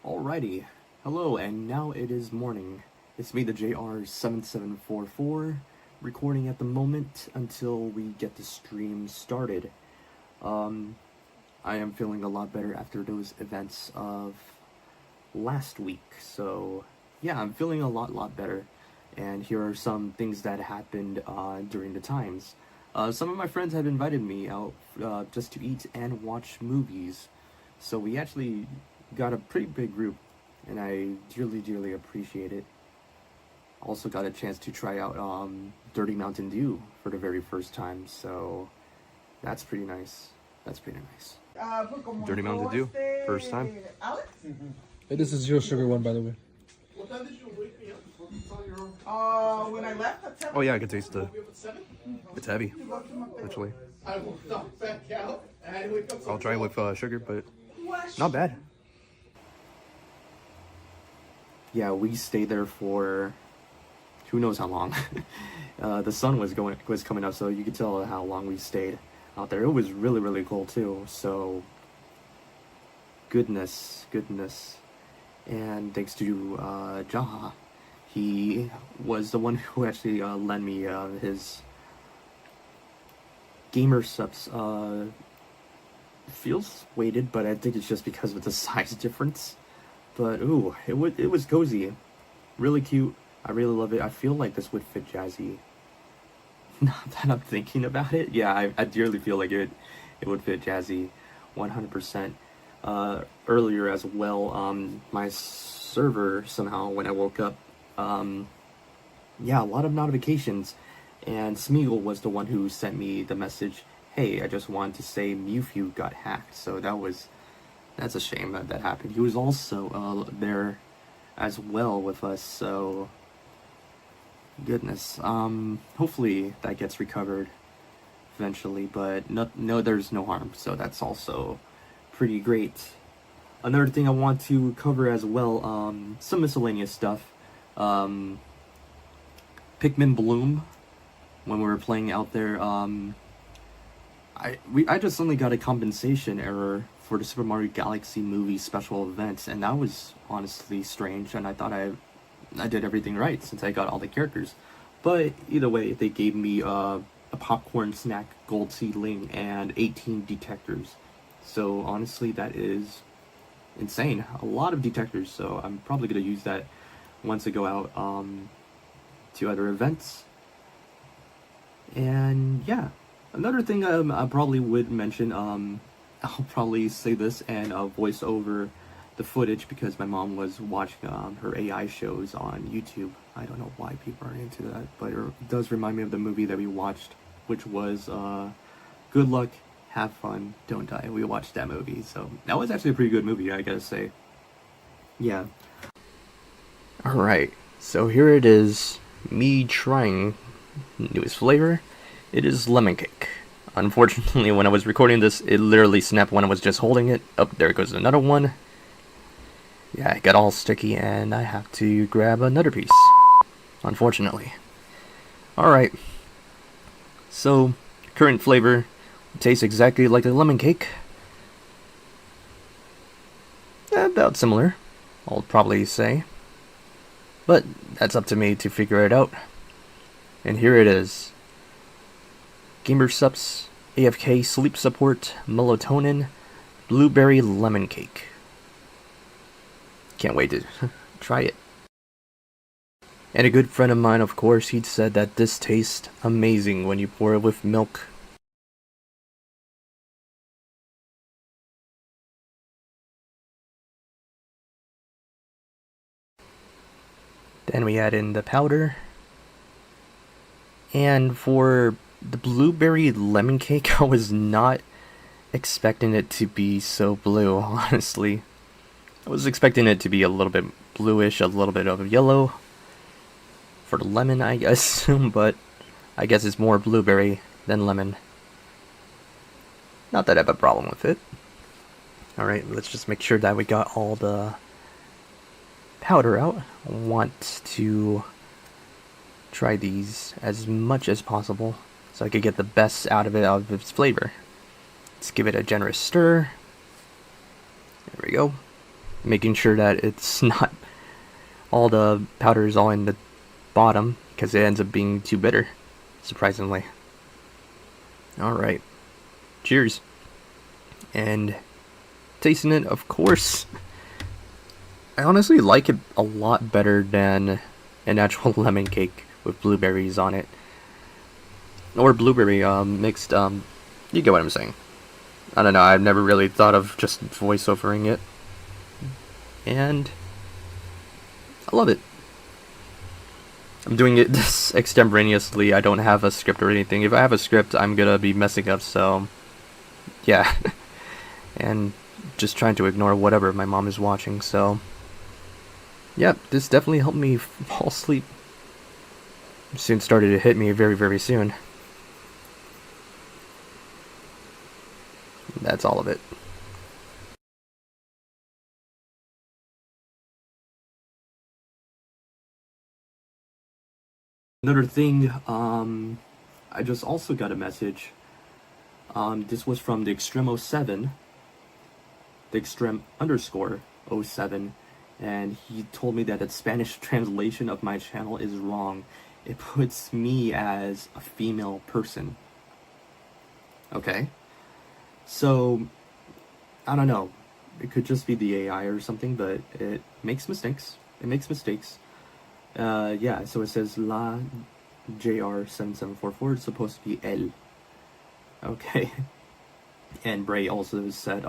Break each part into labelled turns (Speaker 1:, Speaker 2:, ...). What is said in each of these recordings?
Speaker 1: Alrighty, hello, and now it is morning. It's me, the JR7744, recording at the moment until we get the stream started. Um, I am feeling a lot better after those events of last week, so yeah, I'm feeling a lot better. And here are some things that happened during the times. Some of my friends have invited me out just to eat and watch movies. So we actually got a pretty big group, and I dearly appreciate it. Also got a chance to try out Dirty Mountain Dew for the very first time, so that's pretty nice. That's pretty nice. Dirty Mountain Dew, first time.
Speaker 2: Hey, this is zero sugar one, by the way.
Speaker 3: What time did you wake me up?
Speaker 4: When I left at 7.
Speaker 1: Oh yeah, I can taste
Speaker 3: Woke you up at 7?
Speaker 1: it's heavy, actually.
Speaker 3: I woke up back out and I had to wake up.
Speaker 1: I'll try it with sugar, but not bad. Yeah, we stayed there for who knows how long. The sun was coming up, so you could tell how long we stayed out there. It was really cold too. So goodness. And thanks to Jaha, he was the one who actually lent me his gamer subs. Feels weighted, but I think it's just because of the size difference. But ooh, it was cozy, really cute. I really love it. I feel like this would fit Jazzy. Now that I'm thinking about it, yeah, I dearly feel like it would fit Jazzy, 100%. Earlier as well, my server somehow when I woke up, yeah, a lot of notifications, and Smeagol was the one who sent me the message. Hey, I just wanted to say Mewfew got hacked. So that's a shame that happened. He was also there as well with us, so goodness. Hopefully that gets recovered eventually, but no, there's no harm, so that's also pretty great. Another thing I want to cover as well, some miscellaneous stuff. Pikmin Bloom, when we were playing out there, I just only got a compensation error for the Super Mario Galaxy movie special events, and that was honestly strange, and I thought I did everything right since I got all the characters. But either way, they gave me a popcorn snack, gold seedling, and 18 detectors. So honestly, that is insane. A lot of detectors, so I'm probably going to use that once I go out to other events. And yeah, another thing I probably would mention, I'll probably say this and voice over the footage because my mom was watching her AI shows on YouTube. I don't know why people are into that, but it does remind me of the movie that we watched, which was Good Luck, Have Fun, Don't Die. We watched that movie, so that was actually a pretty good movie, I gotta say. Yeah. Alright, so here it is, me trying newest flavor. It is lemon cake. Unfortunately, when I was recording this, it literally snapped when I was just holding it. Oh, there goes another one. Yeah, it got all sticky, and I have to grab another piece. Unfortunately. Alright. So, current flavor tastes exactly like the lemon cake. About similar, I'll probably say. But that's up to me to figure it out. And here it is. Gamer Sups, AFK Sleep Support, Melatonin, Blueberry Lemon Cake. Can't wait to try it. And a good friend of mine, of course, he'd said that this tastes amazing when you pour it with milk. Then we add in the powder. And for the blueberry lemon cake, I was not expecting it to be so blue, honestly. I was expecting it to be a little bit bluish, a little bit of yellow for the lemon, I assume, but I guess it's more blueberry than lemon. Not that I have a problem with it. Alright, let's just make sure that we got all the powder out. I want to try these as much as possible so I could get the best out of its flavor. Let's give it a generous stir. There we go. making sure that it's not all the powder is all in the bottom, because it ends up being too bitter, surprisingly. Alright, cheers. And tasting it, of course, I honestly like it a lot better than an actual lemon cake with blueberries on it. Or blueberry mixed, you get what I'm saying. I don't know, I've never really thought of just voiceovering it. And I love it. I'm doing it this extemporaneously. I don't have a script or anything. If I have a script, I'm gonna be messing up, so yeah. And just trying to ignore whatever my mom is watching, so yep, this definitely helped me fall asleep. Soon started to hit me very, very soon. That's all of it. Another thing, I just also got a message. This was from the Extremo7, the Extrem_07, and he told me that the Spanish translation of my channel is wrong. It puts me as a female person. Okay? So, I don't know. It could just be the AI or something, but it makes mistakes. It makes mistakes. Yeah, so it says La JR7744. It's supposed to be El. Okay. And Bray also said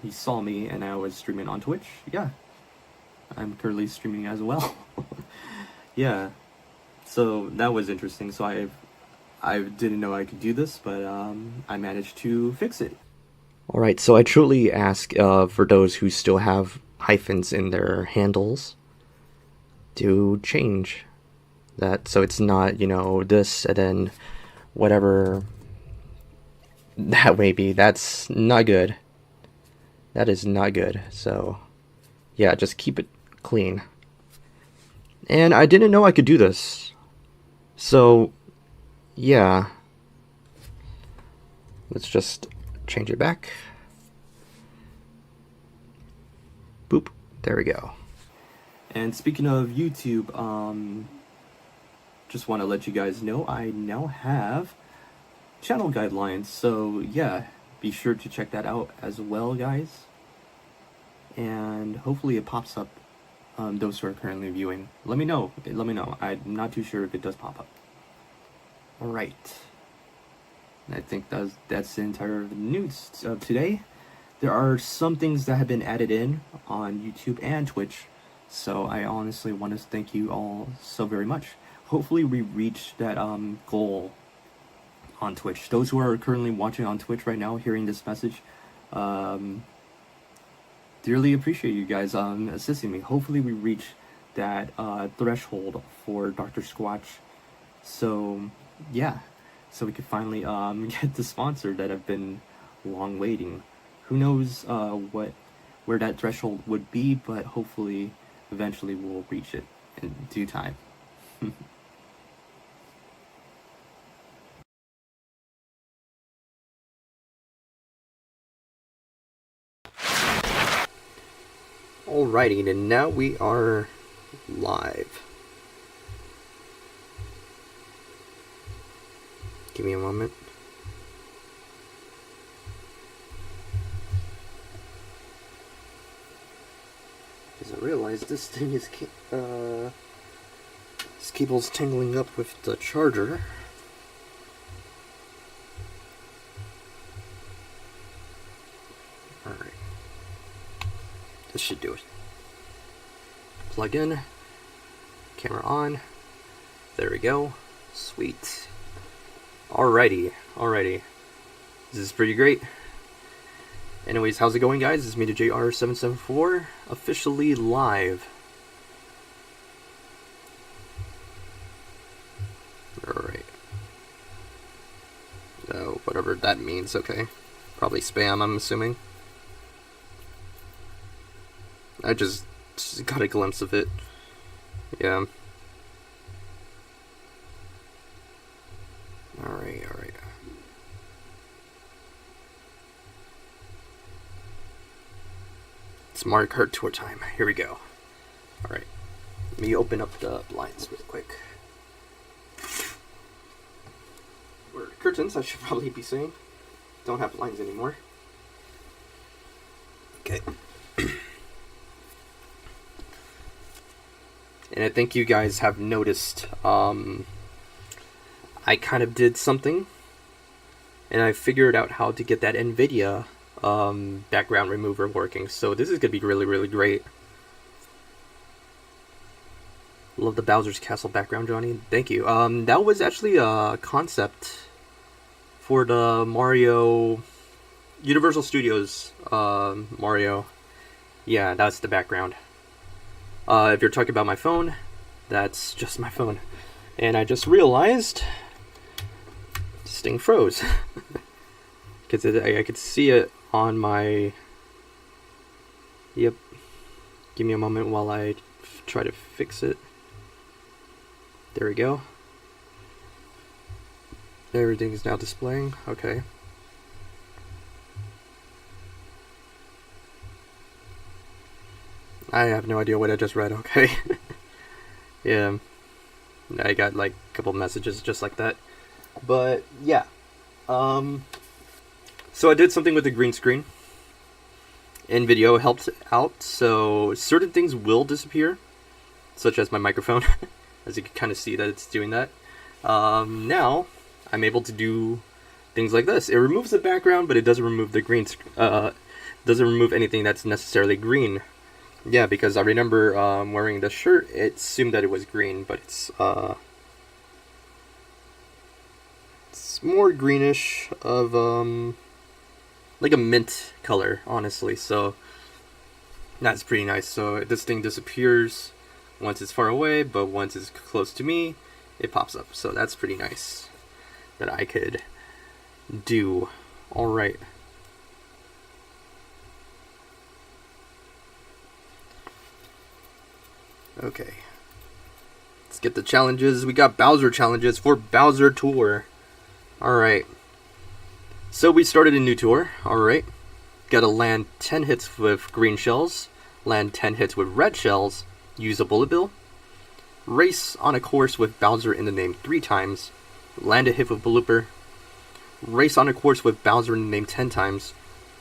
Speaker 1: he saw me and I was streaming on Twitch. Yeah. I'm currently streaming as well. Yeah. So that was interesting. So I didn't know I could do this, but I managed to fix it. Alright, so I truly ask for those who still have hyphens in their handles to change that so it's not, you know, this and then whatever that may be. That's not good. That is not good. So yeah, just keep it clean. And I didn't know I could do this. So yeah. Let's just change it back. Boop. There we go. And speaking of YouTube, just want to let you guys know I now have channel guidelines. So yeah, be sure to check that out as well, guys. And hopefully it pops up. Those who are currently viewing, let me know. Let me know. I'm not too sure if it does pop up. All right. I think that's the entire news of today. There are some things that have been added in on YouTube and Twitch, so I honestly want to thank you all so very much. Hopefully we reach that goal on Twitch. Those who are currently watching on Twitch right now, hearing this message, dearly appreciate you guys assisting me. Hopefully we reach that threshold for Dr. Squatch. So yeah, so we could finally get the sponsor that I've been long waiting. Who knows where that threshold would be, but hopefully eventually we'll reach it in due time. Alrighty, and now we are live. Give me a moment. Because I realize this thing is this cable's tangling up with the charger. Alright. This should do it. Plug in. Camera on. There we go. Sweet. Alrighty. This is pretty great. Anyways, how's it going, guys? It's me, the JR774, officially live. Alright. Whatever that means, okay. Probably spam, I'm assuming. I just got a glimpse of it. Yeah. Alright. It's Mario Kart Tour time. Here we go. Alright. Let me open up the blinds real quick. Or curtains, I should probably be saying. Don't have blinds anymore. Okay. And I think you guys have noticed, I kind of did something, and I figured out how to get that NVIDIA background remover working. So this is going to be really, really great. Love the Bowser's Castle background, Johnny. Thank you. That was actually a concept for the Mario Universal Studios Mario. Yeah, that's the background. If you're talking about my phone, that's just my phone. And I just realized this thing froze. Because I could see it on my... Yep. Give me a moment while I try to fix it. There we go. Everything is now displaying. Okay. I have no idea what I just read. Okay. Yeah. I got like a couple messages just like that. But yeah. So I did something with the green screen. And video helped out. So certain things will disappear. Such as my microphone. As you can kind of see that it's doing that. Now I'm able to do things like this. It removes the background, but it doesn't remove the green. Doesn't remove anything that's necessarily green. Yeah, because I remember wearing the shirt. It assumed that it was green, but it's more greenish of like a mint color, honestly. So that's pretty nice. So this thing disappears once it's far away, but once it's close to me, it pops up. So that's pretty nice that I could do. All right. Okay. Let's get the challenges. We got Bowser challenges for Bowser Tour. Alright. So we started a new tour. Alright. Gotta land 10 hits with green shells. Land 10 hits with red shells. Use a bullet bill. Race on a course with Bowser in the name 3 times. Land a hit with blooper. Race on a course with Bowser in the name 10 times.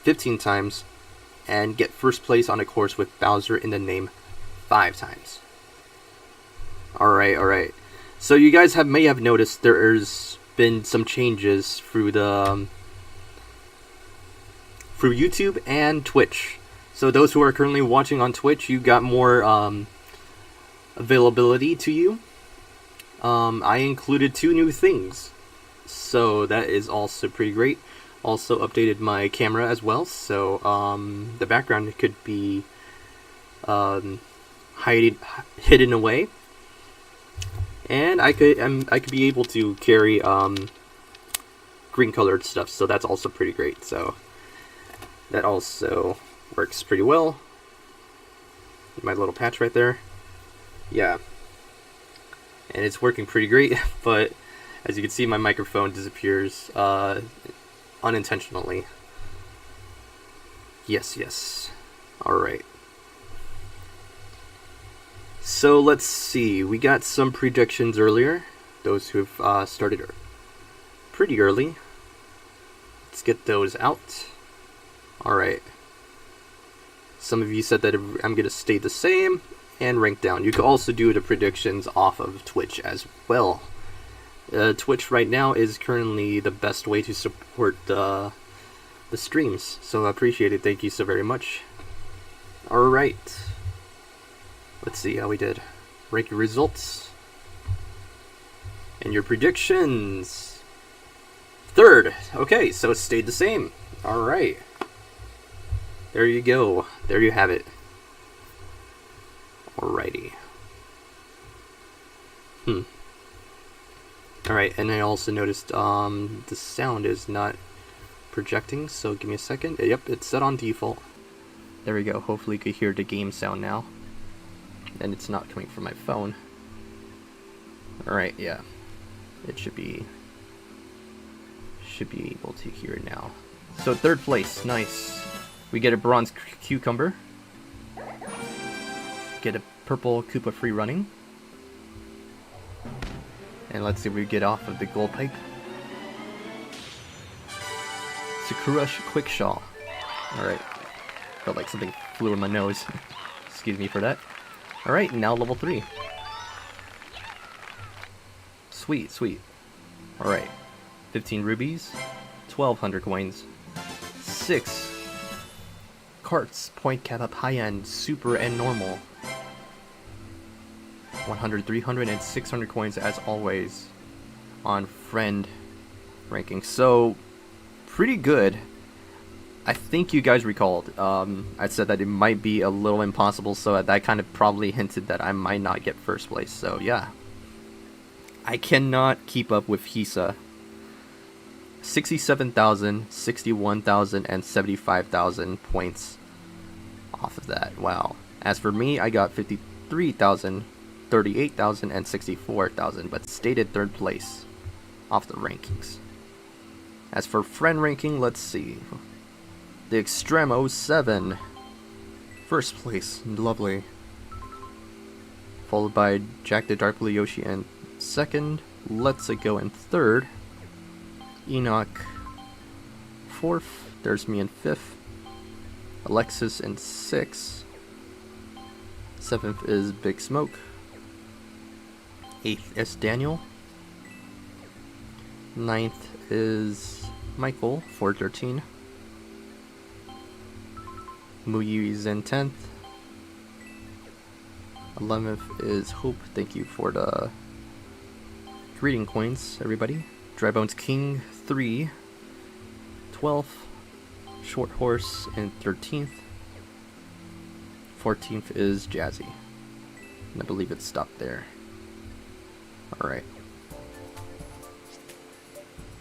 Speaker 1: 15 times. And get first place on a course with Bowser in the name 5 times. Alright. So you guys may have noticed there's been some changes through the through YouTube and Twitch. So those who are currently watching on Twitch, you got more availability to you. I included 2 new things, so that is also pretty great. Also updated my camera as well, so the background could be hidden away, and I could be able to carry green colored stuff, so that's also pretty great. So that also works pretty well. My little patch right there, yeah, and it's working pretty great. But as you can see, my microphone disappears unintentionally. Yes. Alright. So let's see, we got some predictions earlier, those who've started pretty early. Let's get those out. Alright. Some of you said that I'm going to stay the same and rank down. You can also do the predictions off of Twitch as well. Twitch right now is currently the best way to support the streams, so I appreciate it. Thank you so very much. Alright. Let's see how we did. Rank your results. And your predictions. 3rd. Okay, so it stayed the same. Alright. There you go. There you have it. Alrighty. Alright, and I also noticed the sound is not projecting, so give me a second. Yep, it's set on default. There we go. Hopefully you could hear the game sound now. And it's not coming from my phone. Alright, yeah. It should be able to hear it now. So 3rd place, nice. We get a bronze cucumber. get a purple Koopa free running. And let's see if we get off of the gold pipe. Sakura Quick Shaw. Alright. Felt like something flew in my nose. Excuse me for that. Alright, now level 3. Sweet, sweet. Alright. 15 rubies. 1200 coins. 6 carts, point cap up, high end, super, and normal. 100, 300, and 600 coins as always on friend ranking. So, pretty good. I think you guys recalled, I said that it might be a little impossible, so that kind of probably hinted that I might not get first place. So, yeah. I cannot keep up with Hisa. 67,000, 61,000, and 75,000 points off of that. Wow. As for me, I got 53,000, 38,000, and 64,000, but stayed at third place off the rankings. As for friend ranking, let's see. The Extreme 07, first place, lovely. Followed by Jack the Dark Blue Yoshi in second, Let's Go in third, Enoch fourth, there's me in fifth, Alexis in sixth, seventh is Big Smoke, eighth is Daniel, ninth is Michael 413, Muyi's in 10th, 11th is Hope, thank you for the greeting coins, everybody. Drybones King 3, 12th, Short Horse in 13th, 14th is Jazzy, and I believe it stopped there. Alright.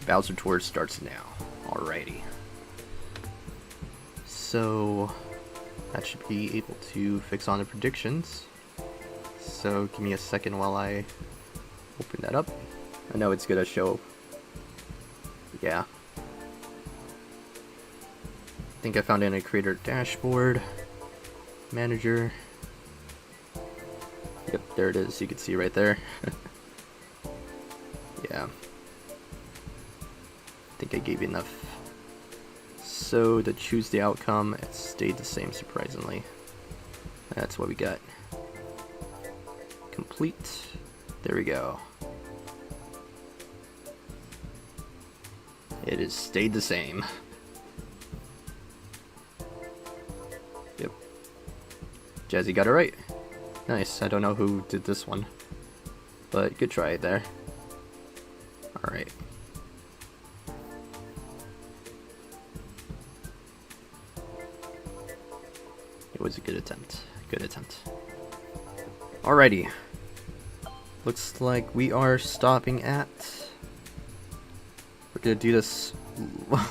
Speaker 1: Bowser Tour starts now. Alrighty. So, that should be able to fix on the predictions. So, give me a second while I open that up. I know it's gonna show. Yeah. I think I found it in a creator dashboard. Manager. Yep, there it is. You can see right there. Yeah. I think I gave you enough. So to choose the outcome, it stayed the same surprisingly. That's what we got. Complete. There we go. It has stayed the same. Yep. Jazzy got it right. Nice. I don't know who did this one, but good try there. Alright. It was a good attempt. Good attempt. Alrighty. Looks like we are stopping at... We're gonna do this,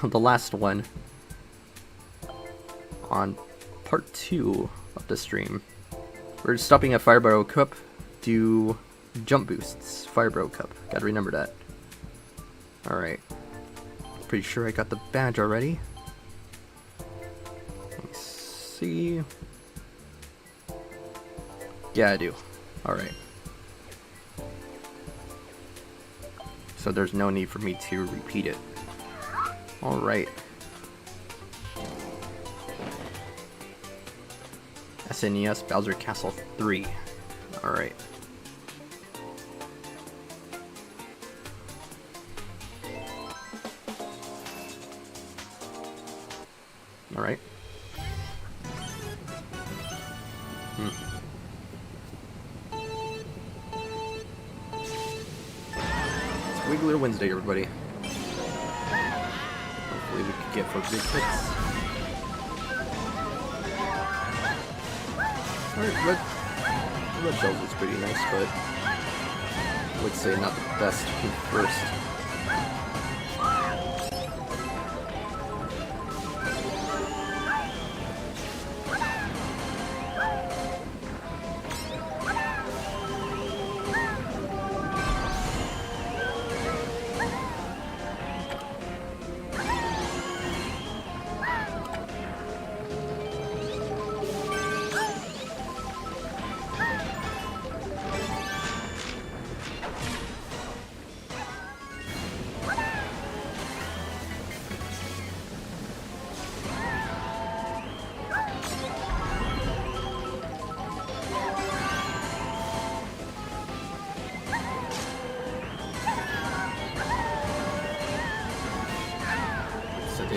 Speaker 1: the last one, on part 2 of the stream. We're stopping at Firebro Cup, do jump boosts, Firebro Cup, gotta remember that. Alright, pretty sure I got the badge already. Let me see. Yeah, I do. Alright. So there's no need for me to repeat it. Alright. SNES Bowser Castle 3. Alright. Alright. Wiggler Wednesday, everybody. Hopefully we can get for big hits. Alright, red shells is pretty nice, but I would say not the best first.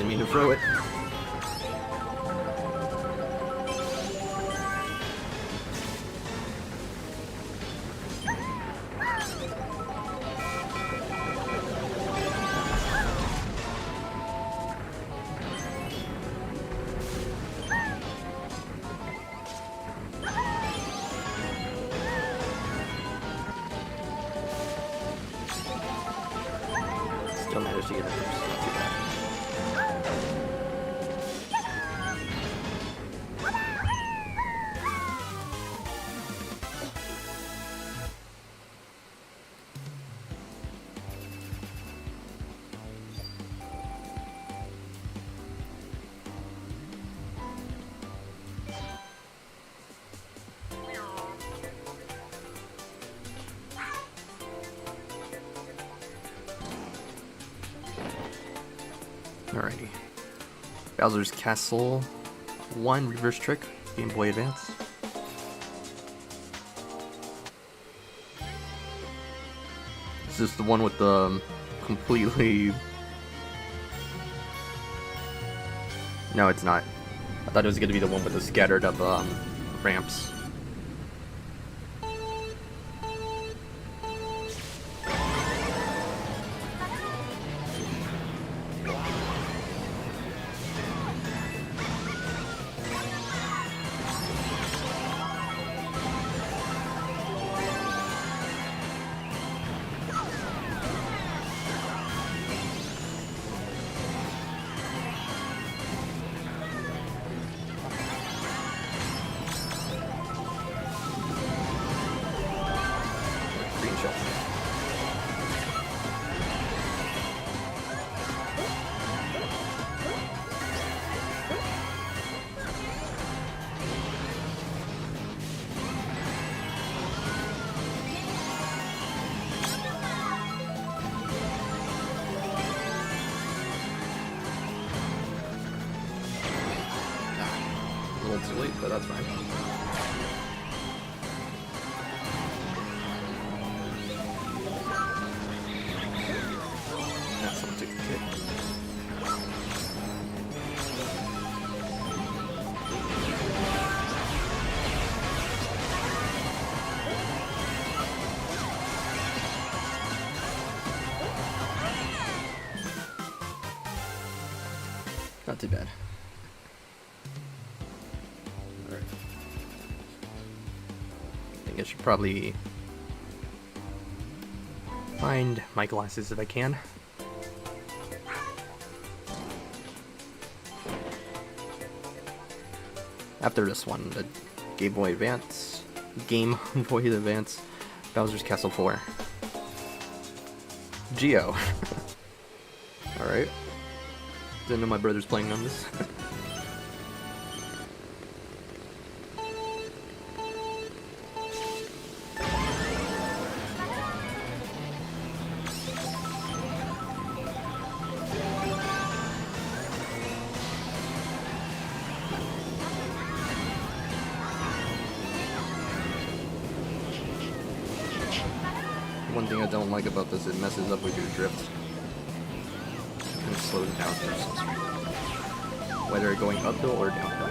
Speaker 1: Didn't mean to throw it. Still managed to get it first. Not too bad. Alrighty. Bowser's Castle 1 Reverse Trick, Game Boy Advance. Is this the one with the completely... No, it's not. I thought it was going to be the one with the scattered up ramps. Green shell. A little too late, but that's fine. Now someone took the kick. Not too bad. Alright. I think I should probably find my glasses if I can. After this one, the Game Boy Advance, Bowser's Castle 4. Geo. Alright. Didn't know my brother's playing on this. One thing I don't like about this, it messes up with your drift. And slows down your speed. Whether going uphill or downhill.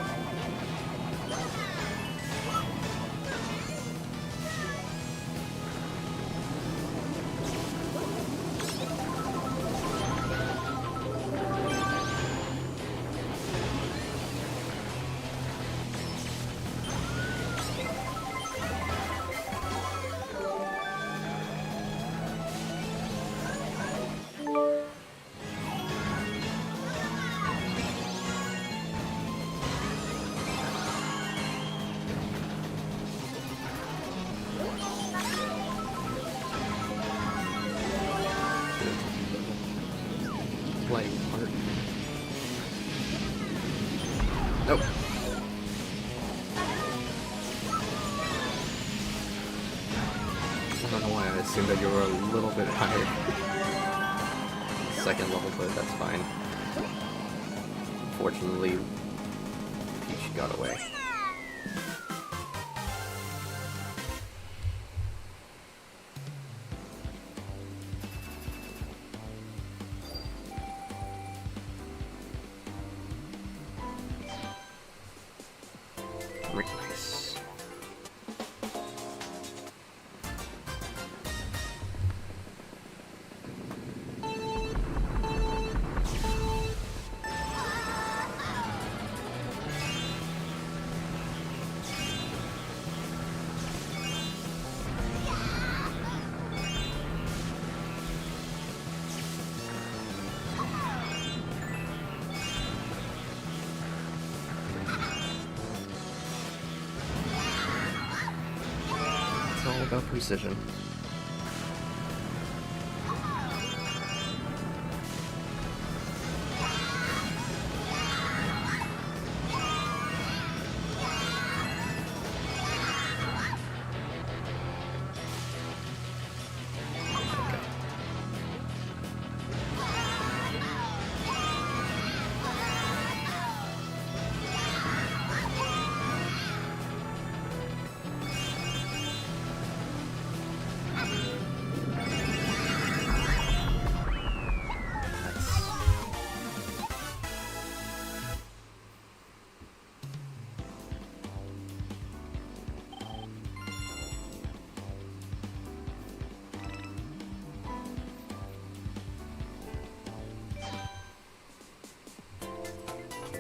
Speaker 1: Playing Kart. Nope. I don't know why I assumed that you were a little bit higher. Second level, but that's fine. Unfortunately, Peach got away. about precision.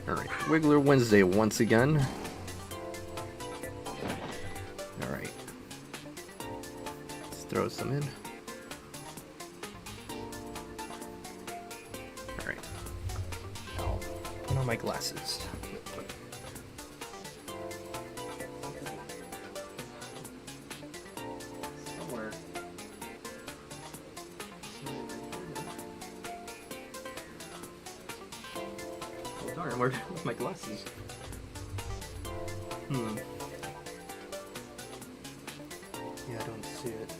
Speaker 1: Alright, Wiggler Wednesday once again. Alright. Let's throw some in. Alright. Now, put on my glasses. Somewhere. Oh darn, where's my glasses? Yeah, I don't see it.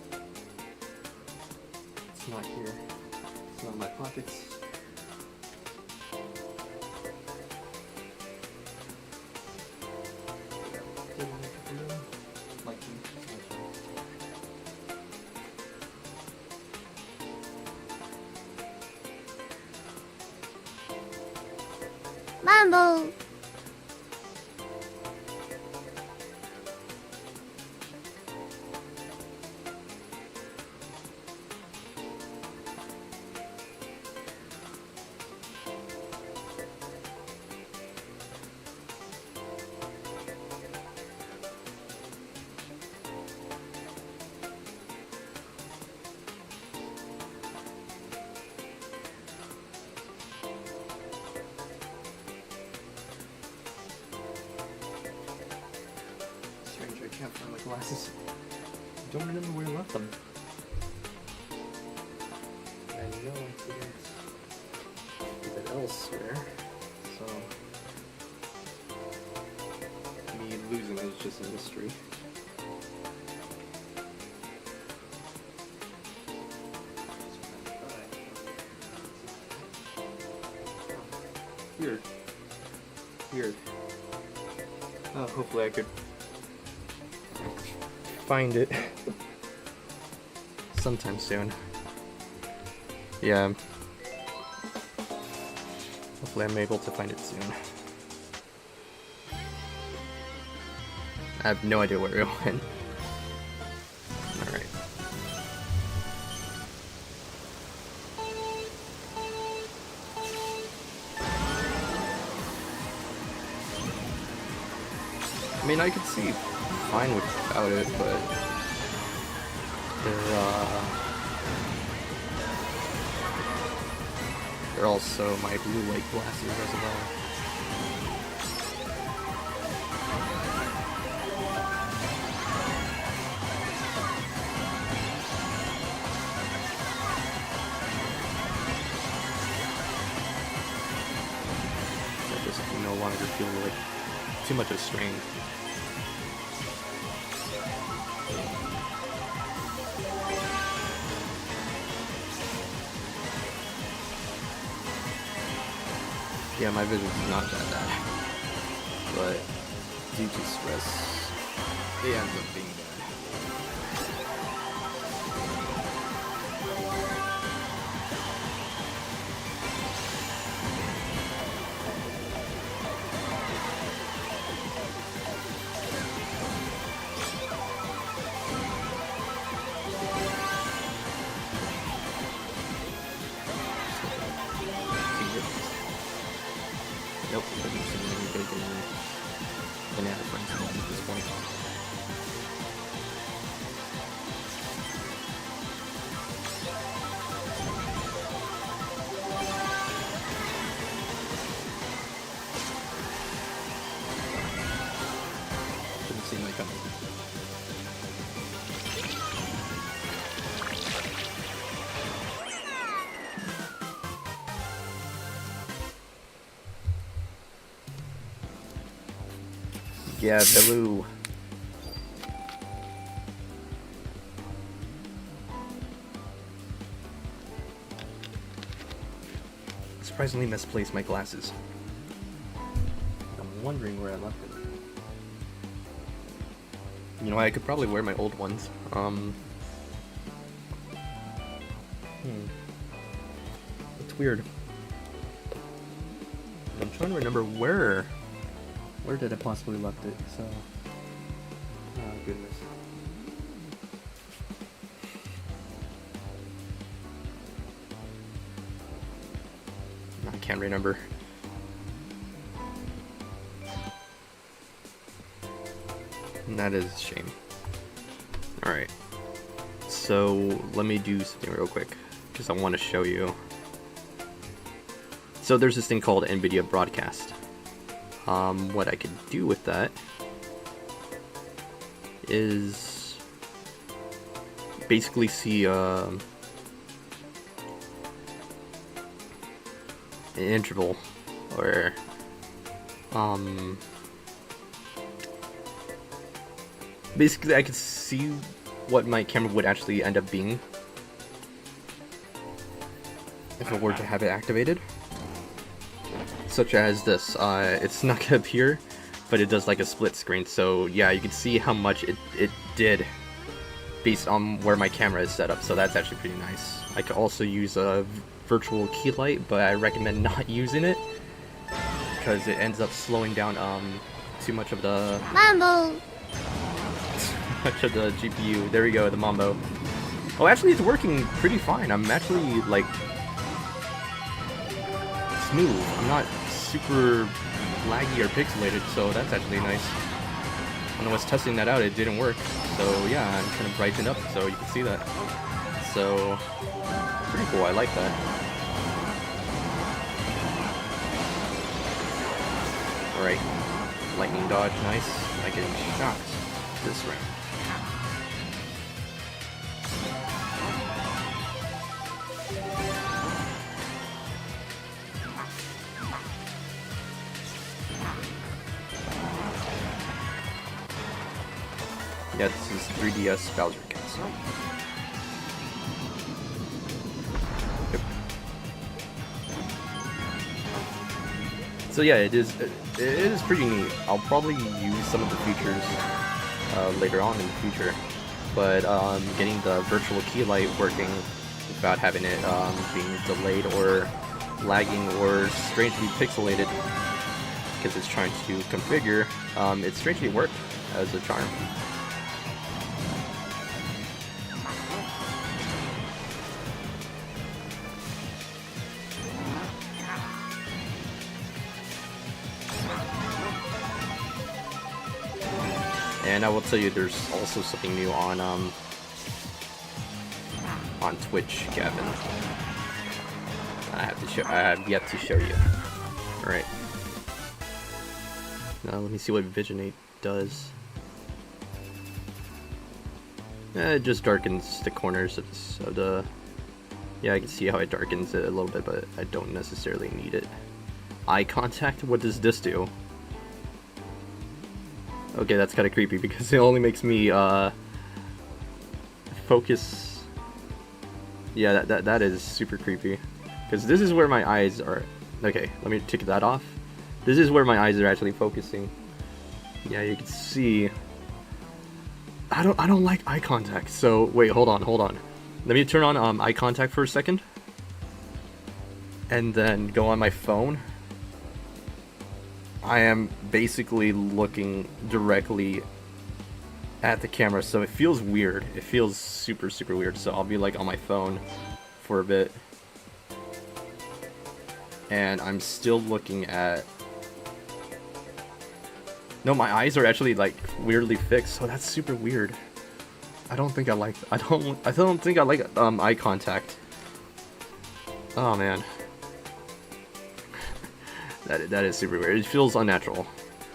Speaker 1: It's not here. It's not in my pockets.
Speaker 5: Mambo!
Speaker 1: Strange, I can't find my glasses. I don't remember where I left them. I know I didn't keep it elsewhere, so me losing it is just a mystery. Weird. Weird. Oh, hopefully I could find it sometime soon. Yeah. Hopefully I'm able to find it soon. I have no idea where it went. Alright. I mean, I could see fine without it, but they're also my blue light glasses as well. I just no longer feel like too much of a strain. Yeah, my vision's not that bad, but due to stress, it ends up being bad. Nope, doesn't seem any big banana friends at this point. Doesn't seem like I'm Yeah, hello. Surprisingly misplaced my glasses. I'm wondering where I left it. You know, I could probably wear my old ones. It's weird. I'm trying to remember where did I possibly left it, so... Oh, goodness. I can't remember. And that is a shame. Alright. So, let me do something real quick, because I want to show you. So there's this thing called NVIDIA Broadcast. What I could do with that is basically see an interval, or basically I could see what my camera would actually end up being if I were to have it activated. Such as this, it's not gonna appear, but it does like a split screen, so yeah, you can see how much it did based on where my camera is set up, so that's actually pretty nice. I could also use a virtual key light, but I recommend not using it, because it ends up slowing down too much of the... Mambo! Too much of the GPU. There we go, the Mambo. Oh, actually it's working pretty fine. I'm actually, like, smooth. I'm not super laggy or pixelated, so that's actually nice. When I was testing that out, it didn't work. So yeah, I'm trying to brighten up so you can see that. So, pretty cool, I like that. Alright, lightning dodge, nice. Not getting shocked this round. Yeah, this is 3DS Bowser Castle. Yep. So yeah, it is pretty neat. I'll probably use some of the features later on in the future, but getting the virtual key light working without having it being delayed or lagging or strangely pixelated because it's trying to configure, it strangely worked as a charm. And I will tell you, there's also something new on Twitch, Gavin. I have yet to show you. All right. Now let me see what Visionate does. It just darkens the corners of the. Yeah, I can see how it darkens it a little bit, but I don't necessarily need it. Eye contact. What does this do? Okay, that's kind of creepy because it only makes me focus. Yeah, that is super creepy because this is where my eyes are. Okay, let me take that off. This is where my eyes are actually focusing. Yeah, you can see. I don't like eye contact. So wait, hold on. Let me turn on eye contact for a second, and then go on my phone. I am basically looking directly at the camera, so it feels weird. It feels super weird. So I'll be like on my phone for a bit, and I'm still looking at. No, my eyes are actually like weirdly fixed, so that's super weird. I don't think I like. I don't think I like eye contact. Oh man. That is super weird. It feels unnatural.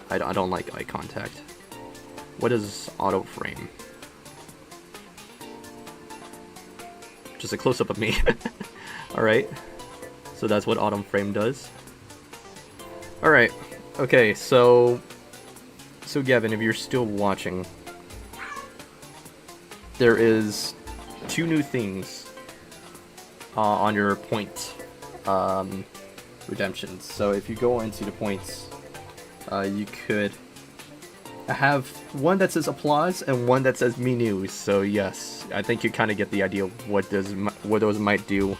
Speaker 1: I don't like eye contact. What is auto frame? Just a close-up of me. Alright. So that's what auto frame does. Alright. Okay, so So Gavin, if you're still watching, there is 2 new things on your point redemptions. So if you go into the points, you could have one that says applause and one that says me news. So yes, I think you kind of get the idea of what those might do.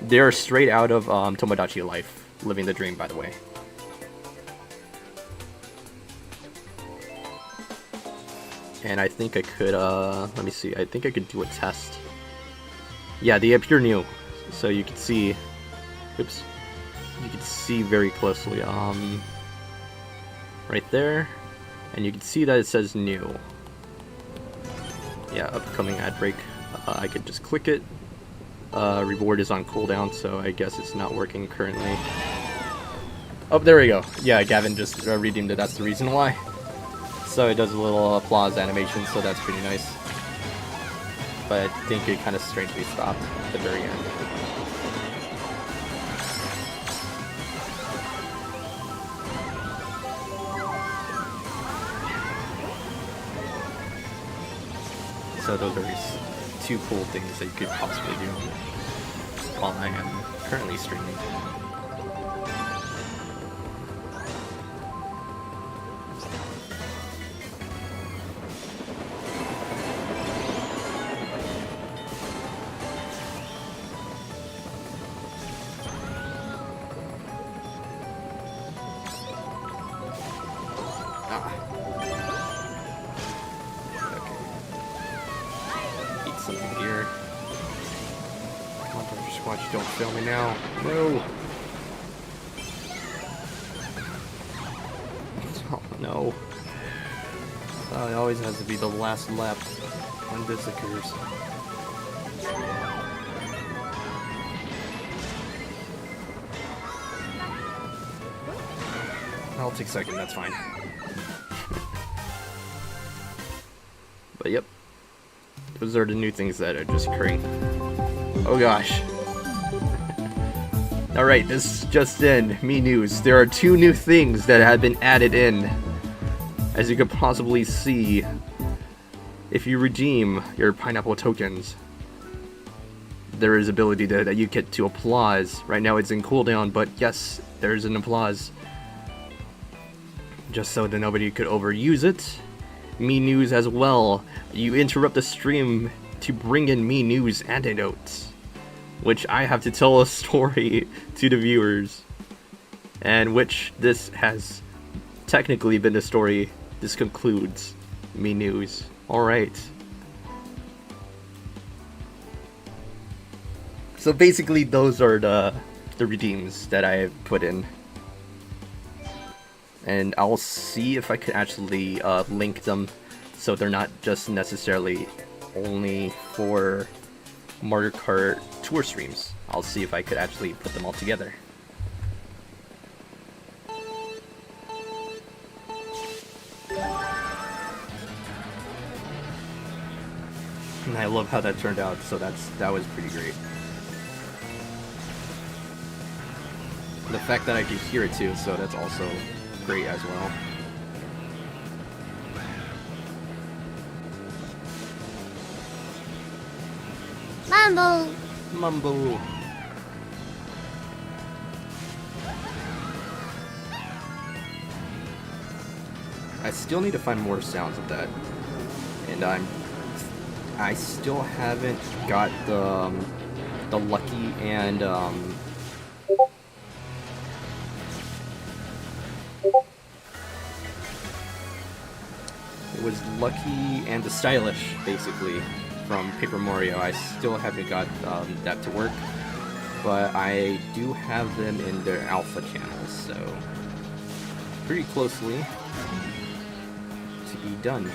Speaker 1: They're straight out of Tomodachi Life, Living the Dream, by the way. And I think I could, let me see, I think I could do a test. Yeah, they appear new, so you can see, oops, you can see very closely, right there, and you can see that it says new. Yeah, upcoming ad break. I could just click it. Reward is on cooldown, so I guess it's not working currently. Oh, there we go. Yeah, Gavin just redeemed it, that's the reason why. So it does a little applause animation, so that's pretty nice. But I think it kind of strangely stopped at the very end. So those are 2 cool things that you could possibly do while I am currently streaming. Something here. Come on, Dr. Squatch, don't fail me now. No! Oh, no. It always has to be the last lap when this occurs. I'll take second, that's fine. But yep. Those are the new things that are just occurring. Oh gosh. Alright, this just in. Me news. There are 2 new things that have been added in. As you could possibly see, if you redeem your pineapple tokens, there is ability that you get to applause. Right now it's in cooldown, but yes, there's an applause. Just so that nobody could overuse it. Me news as well. You interrupt the stream to bring in me news antidotes, which I have to tell a story to the viewers, and which this has technically been the story. This concludes me news. Alright. So basically those are the redeems that I have put in. And I'll see if I could actually link them so they're not just necessarily only for Mario Kart Tour streams. I'll see if I could actually put them all together. And I love how that turned out, so that was pretty great. The fact that I could hear it too, so that's also great as well.
Speaker 5: Mambo!
Speaker 1: Mumbo. I still need to find more sounds of that, and I still haven't got the Lucky and it was Lucky and the Stylish, basically, from Paper Mario. I still haven't got that to work, but I do have them in their alpha channels, so pretty closely to be done.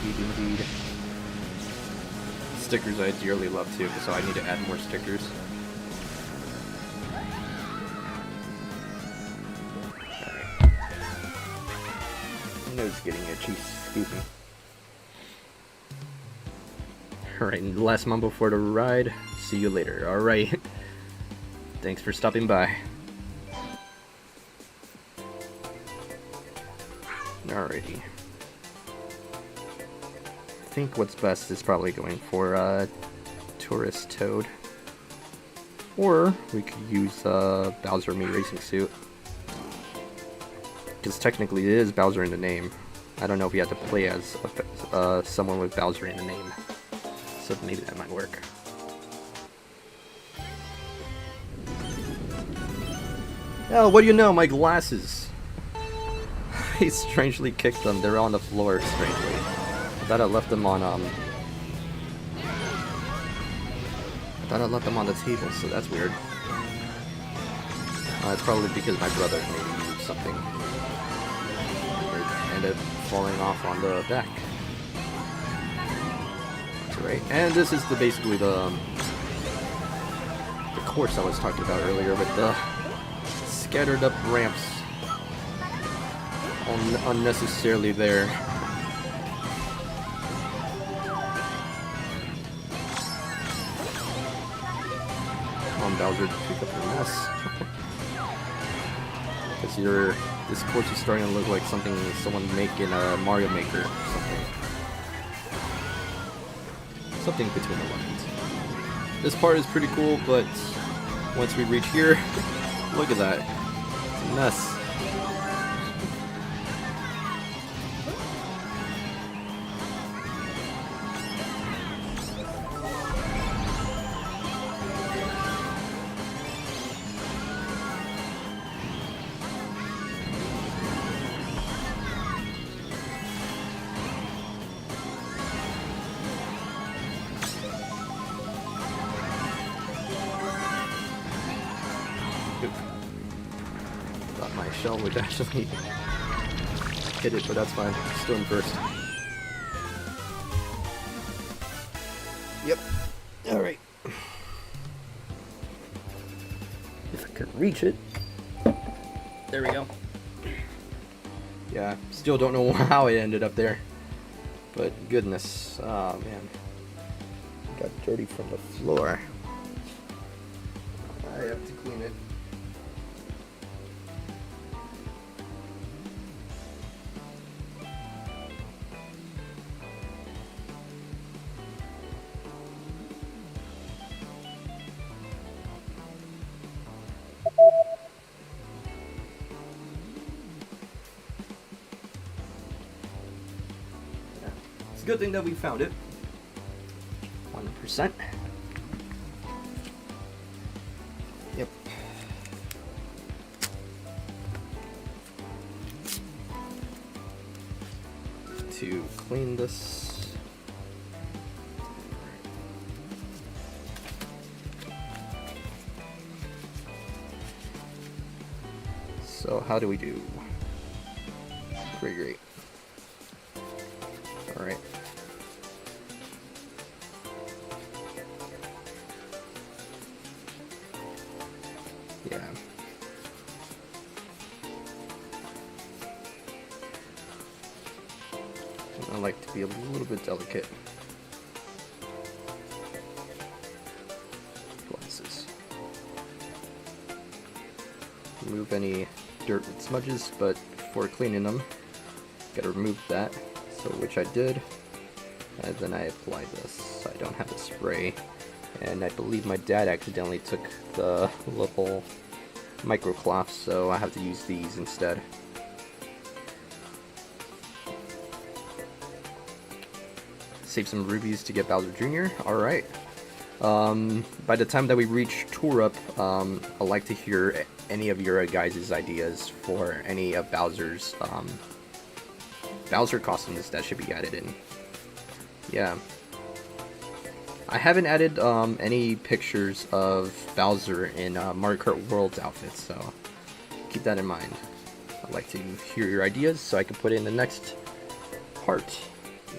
Speaker 1: Indeed. Stickers I dearly love too, so I need to add more stickers. Alright. My nose is getting itchy, excuse me. Alright, last one before the ride. See you later. Alright. Thanks for stopping by. Alrighty. I think what's best is probably going for Tourist Toad. Or we could use Bowser Me Racing Suit. Because technically it is Bowser in the name. I don't know if you have to play as someone with Bowser in the name. So maybe that might work. Oh, what do you know? My glasses! He strangely kicked them. They're on the floor, strangely. I thought I left them on, the table, so that's weird. It's probably because my brother maybe used something. It ended up falling off on the back. That's right. And this is basically the course I was talking about earlier with the scattered up ramps. Unnecessarily there. Come on, Bowser, pick up your mess. Because this course is starting to look like something someone would make in a Mario Maker or something. Something between the lines. This part is pretty cool, but once we reach here, look at that. It's a mess. Thought my shell would actually hit it, but that's fine. Still in first. Yep. Alright. If I could reach it. There we go. Yeah, still don't know how it ended up there. But goodness. Oh man. Got dirty from the floor. I have to clean it. It's a good thing that we found it. 100%. Yep. To clean this. So how do we do? Great. All right. Yeah. I like to be a little bit delicate. Glasses. Remove any dirt and smudges, but before cleaning them, gotta remove that. So which I did, and then I applied this. I don't have a spray, and I believe my dad accidentally took the little microcloths, so I have to use these instead. Save some rubies to get Bowser Jr. Alright. By the time that we reach Tour Up, I'd like to hear any of your guys' ideas for any of Bowser's Bowser costumes that should be added in. Yeah. I haven't added any pictures of Bowser in Mario Kart World's outfits, so keep that in mind. I'd like to hear your ideas so I can put it in the next part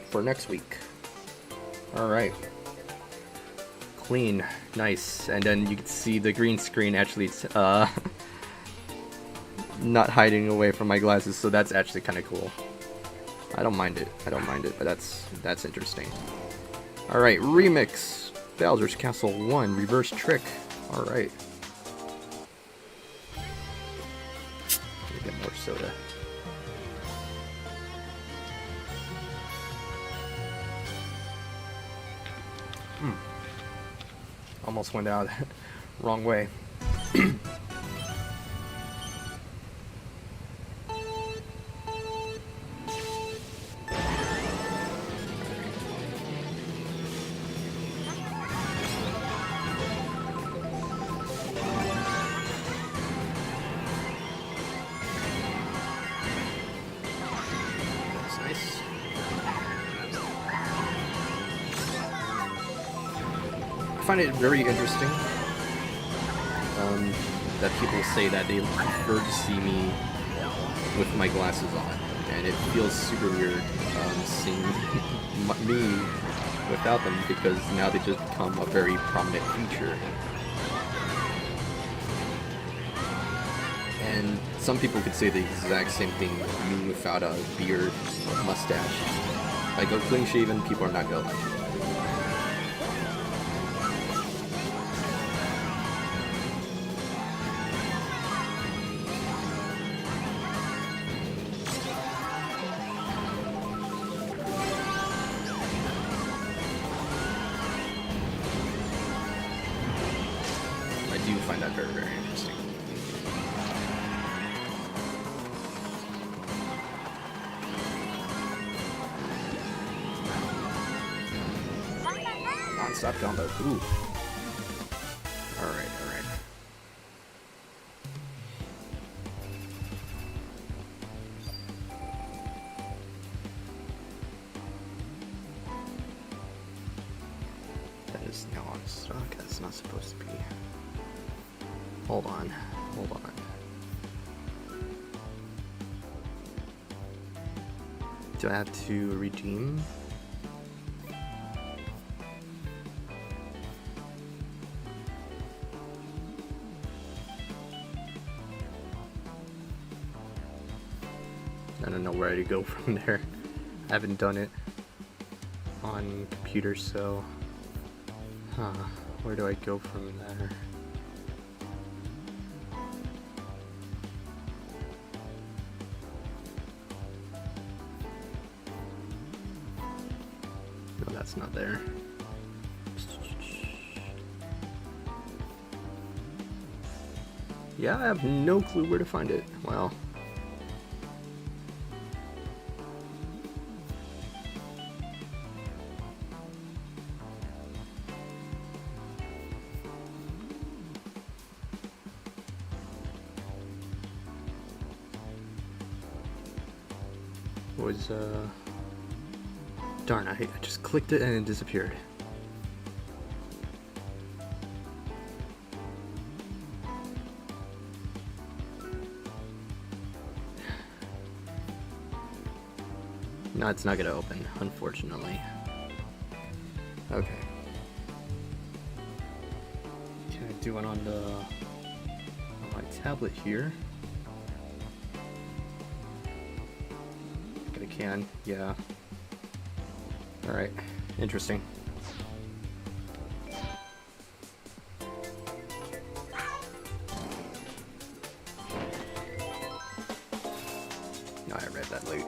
Speaker 1: for next week. Alright. Clean. Nice. And then you can see the green screen actually not hiding away from my glasses, so that's actually kind of cool. I don't mind it, but that's interesting. Alright, remix. Bowser's Castle 1, reverse trick. Alright. Let me get more soda. Almost went out wrong way. That's nice. I find it very interesting that people say that they prefer to see me with my glasses on, and it feels super weird seeing me without them because now they just become a very prominent feature. And some people could say the exact same thing, me without a beard or mustache. If I go clean shaven, people are not gonna like it. I do find that very, very interesting. Non-stop combo. Ooh. Alright, alright. That is now on stock. That's not supposed to be. Hold on. Hold on. Do I have to redeem? I don't know where to go from there. I haven't done it on computer, so where do I go from there? No, that's not there. Yeah, I have no clue where to find it. Wow. Was darn, I just clicked it and it disappeared. No, it's not gonna open, unfortunately. Okay. Can I do it on my tablet here? I can, yeah. Alright, interesting. No, I read that late.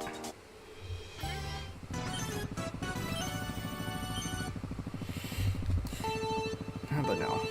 Speaker 1: But no.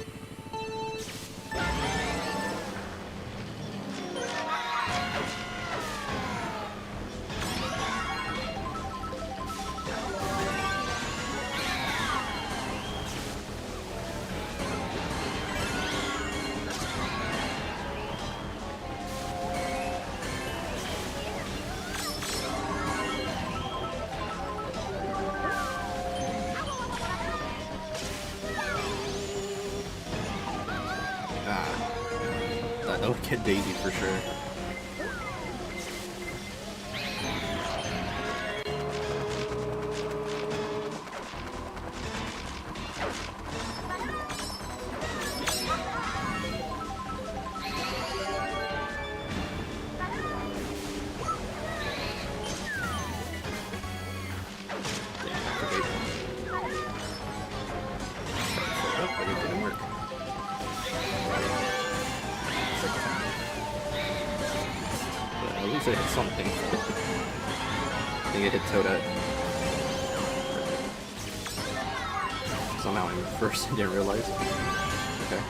Speaker 1: That'll get Daisy for sure. seems to hit something. I think it hit Toadette. Somehow I'm first, I didn't realize. Okay.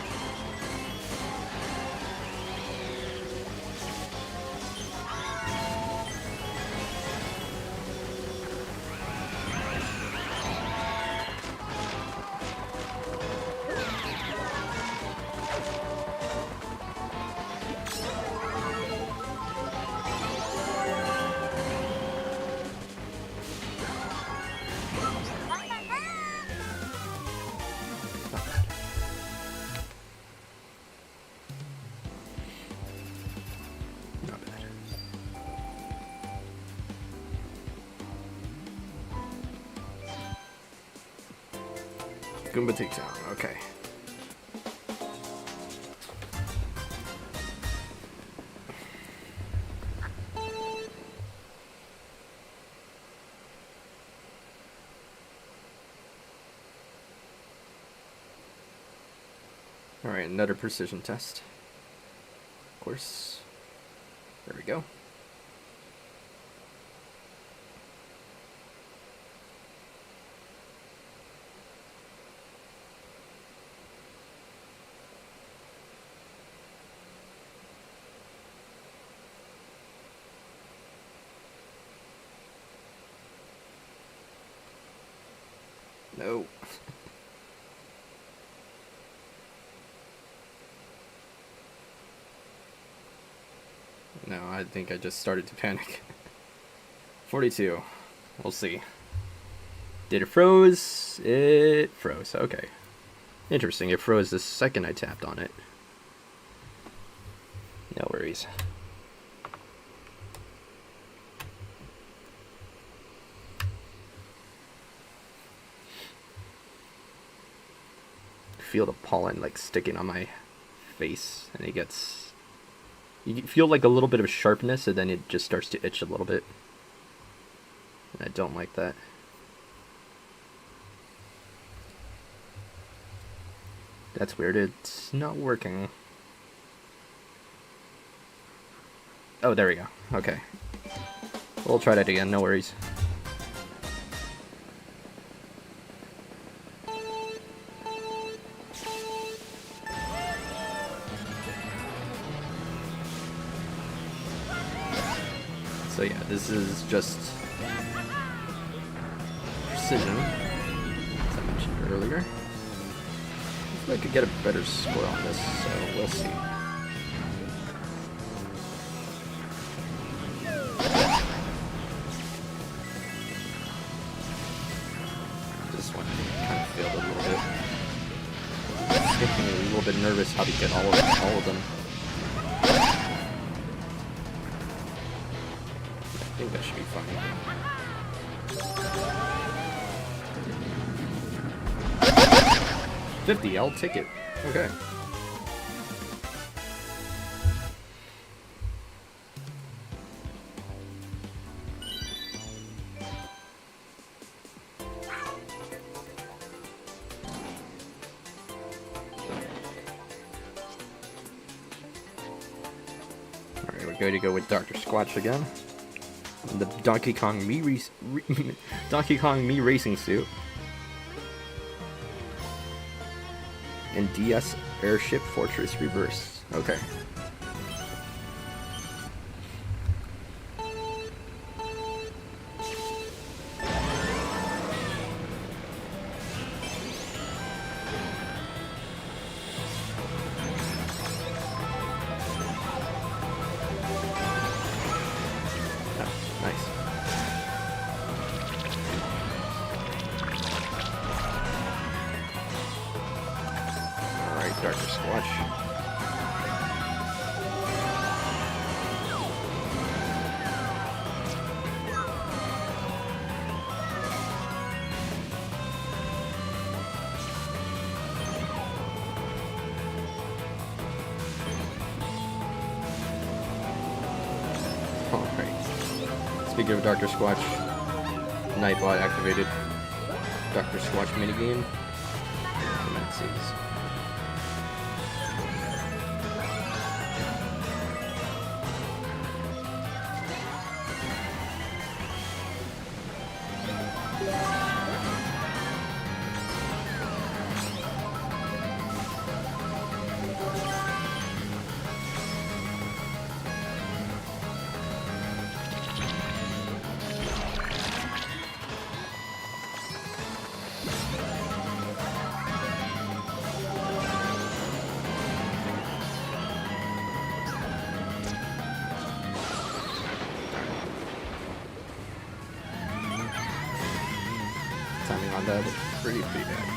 Speaker 1: Not bad. Goomba Takedown, okay. Alright, another precision test. Of course. There we go. No. No, I think I just started to panic. 42. We'll see. Did it froze? It froze. Okay. Interesting. It froze the second I tapped on it. No worries. Feel the pollen like sticking on my face, and it gets, you feel like a little bit of sharpness, and then it just starts to itch a little bit, and I don't like that. That's weird. It's not working. Oh, there we go. Okay, we'll try that again. No worries. So yeah, this is just precision, as I mentioned earlier. I feel like I could get a better score on this, so we'll see. This one kind of failed a little bit. It's making me a little bit nervous how to get all of them. I think that should be fine. $50, I'll take it. Okay. Alright, we're going to go with Dr. Squatch again. The Donkey Kong Me racing suit. And DS Airship Fortress Reverse. Okay. Dr. Squatch. Alright. Speaking of Dr. Squatch, Nightbot activated. Dr. Squatch minigame. Commences. Timing on that is pretty bad.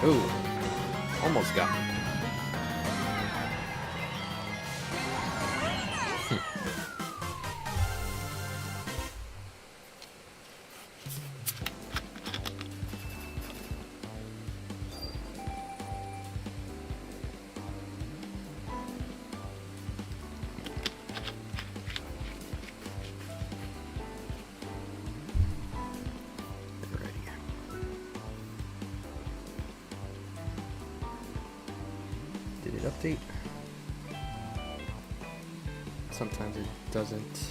Speaker 1: Ooh, almost got me. Did it update? Sometimes it doesn't.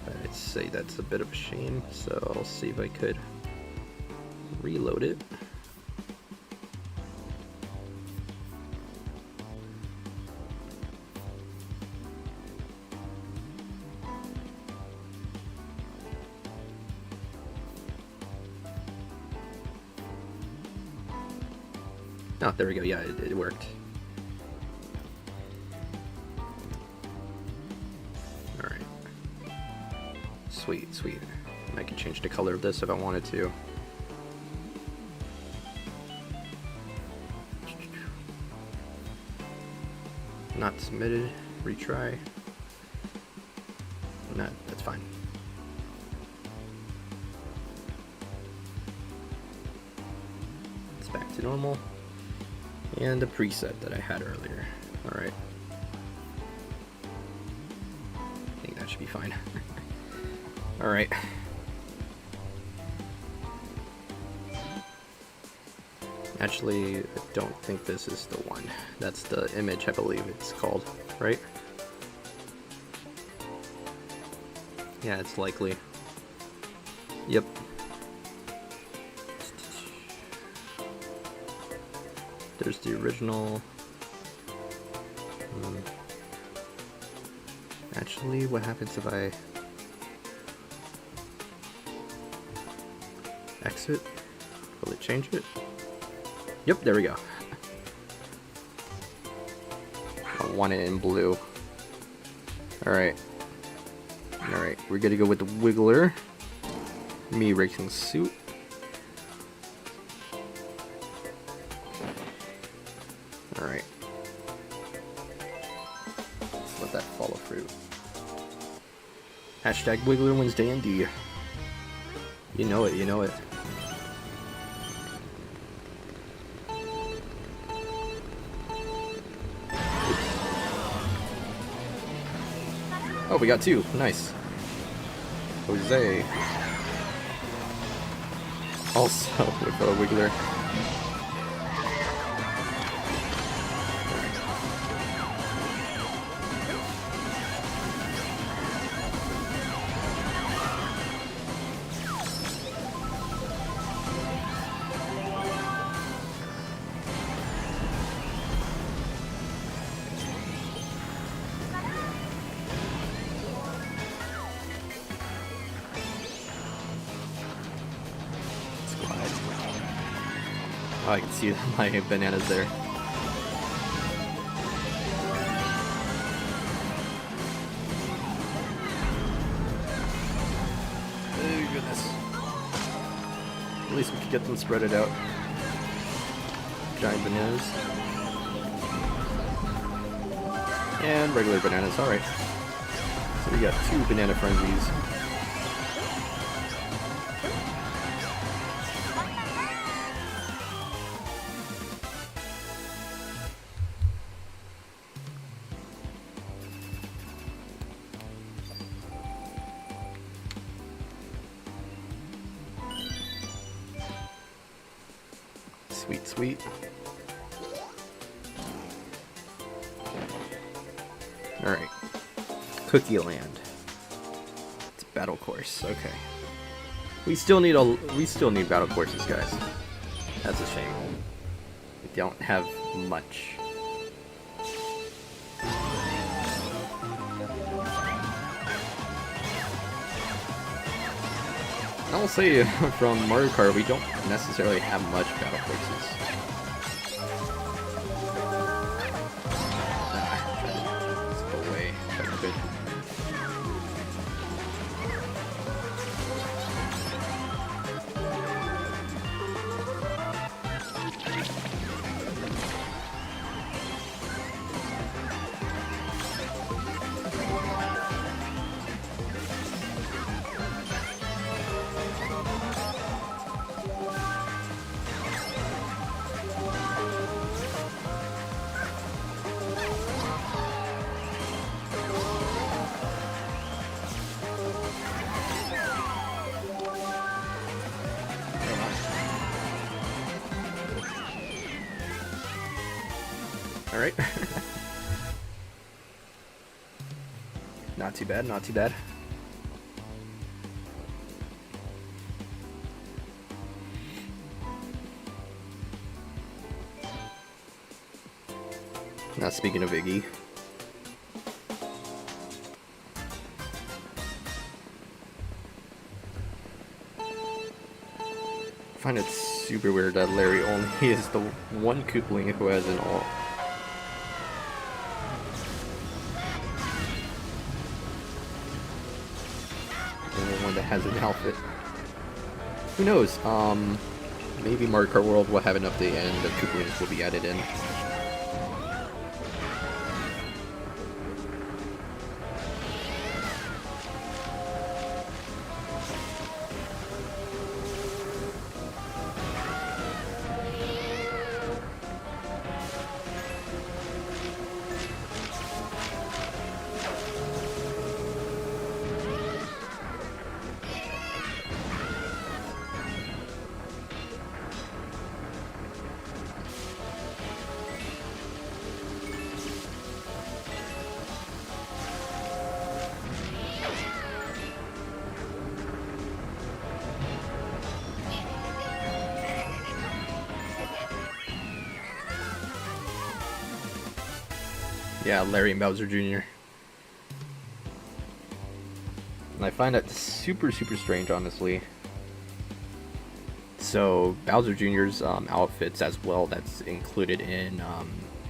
Speaker 1: I'd say that's a bit of a shame, so I'll see if I could reload it. Oh, there we go. Yeah, it worked. Alright. Sweet, sweet. I could change the color of this if I wanted to. Not submitted. Retry. No, that's fine. It's back to normal. And the preset that I had earlier. Alright. I think that should be fine. Alright. Actually, I don't think this is the one. That's the image, I believe it's called, right? Yeah, it's likely. Yep. There's the original. Actually, what happens if I exit? Will it change it? Yep, there we go. I want it in blue. Alright. Alright, we're gonna go with the Wiggler. Me racing suit. Alright. Let's let that follow through. Hashtag Wiggler wins day and D. You know it, you know it. Oh, we got two. Nice. Jose. Also with a Wiggler. Oh, I can see my bananas there. Oh goodness. At least we could get them spread out. Giant bananas. And regular bananas, alright. So we got two banana frenzies. Sweet, sweet. Alright. Cookie Land. It's a battle course, okay. We still need battle courses, guys. That's a shame. We don't have much. I'll say from Mario Kart, we don't necessarily have much battle places. Let's go away. That's good. Alright. Not too bad, not too bad. Now speaking of Iggy. I find it super weird that Larry only is the one Koopling who has an all. One that has an outfit. Who knows? Maybe Mario Kart World will have an update and the Koopalings will be added in. Yeah, Larry and Bowser Jr. And I find that super strange, honestly. So Bowser Jr.'s outfits as well, that's included in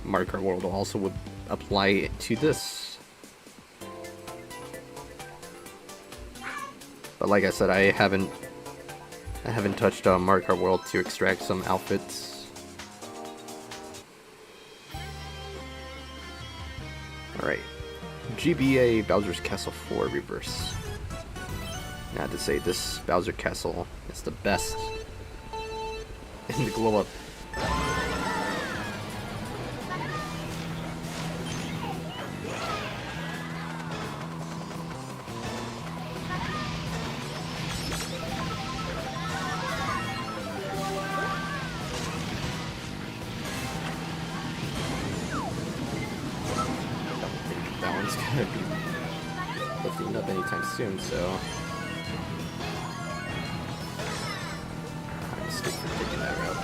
Speaker 1: Mario Kart World, also would apply to this. But like I said, I haven't touched Mario Kart World to extract some outfits. Alright, GBA Bowser's Castle 4 Reverse. I have to say, this Bowser Castle is the best in the glow up. Gonna be lifting up anytime soon, so I'm mistake for taking that route.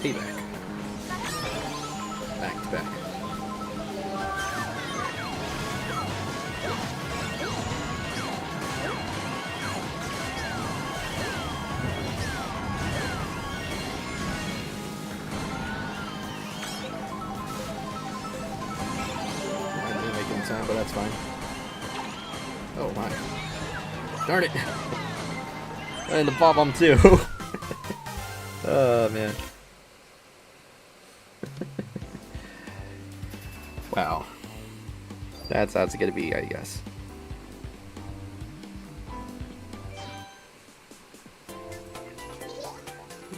Speaker 1: Payback. Back to back. I didn't make it in time, but that's fine. Oh my. Darn it! And the bomb too. Oh man. Wow. That's how it's gonna be, I guess.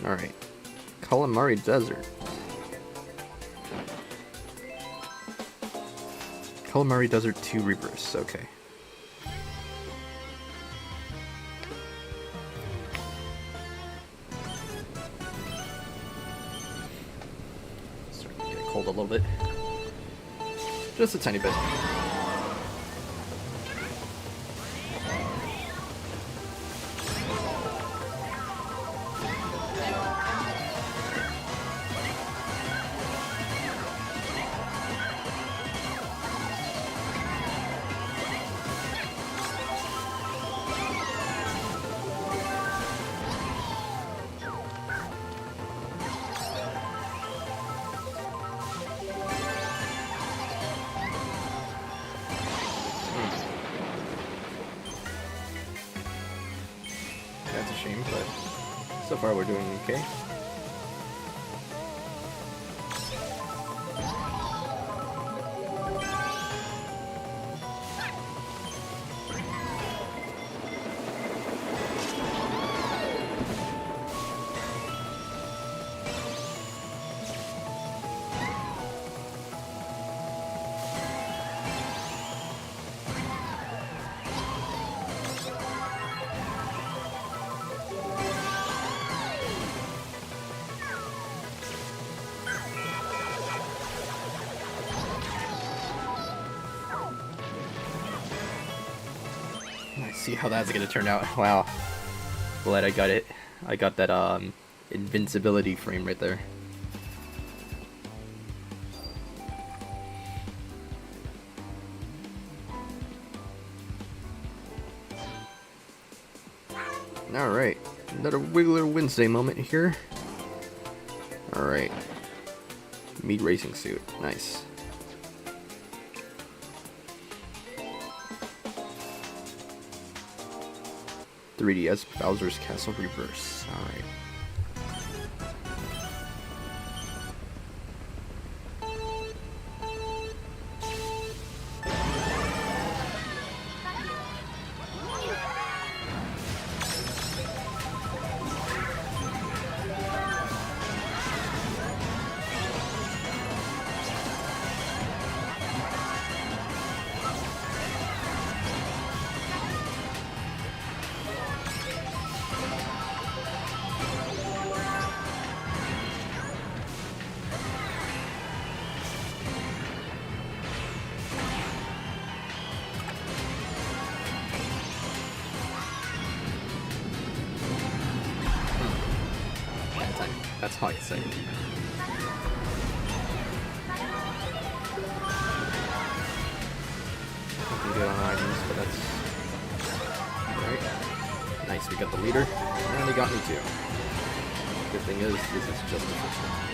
Speaker 1: Alright. Calamari Desert. Calamari Desert 2 Reverse, okay. hold a little bit. Just a tiny bit. That's a shame, but so far we're doing okay. I see how that's gonna turn out. Wow. Glad I got it. I got that invincibility frame right there. Alright. Another Wiggler Wednesday moment here. Alright. Meat racing suit. Nice. .3DS Bowser's Castle Reverse. Alright. That's how I say it. Nothing good on items, but that's... Alright. Nice, we got the leader. And they got me too. Good thing is, this is just the first one.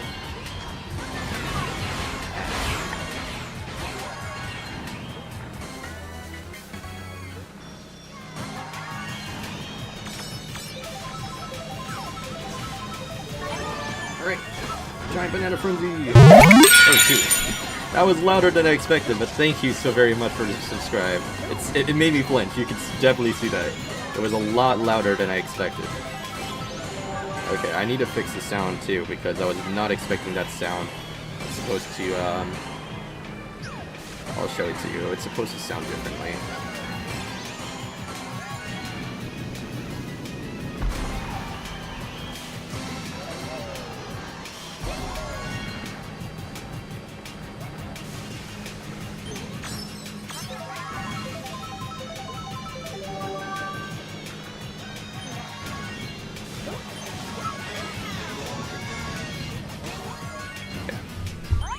Speaker 1: Alright, giant banana frenzy! Oh shoot, that was louder than I expected, but thank you so very much for subscribe. It made me flinch, you can definitely see that. It was a lot louder than I expected. Okay, I need to fix the sound too, because I was not expecting that sound. It's supposed to, I'll show it to you, it's supposed to sound differently.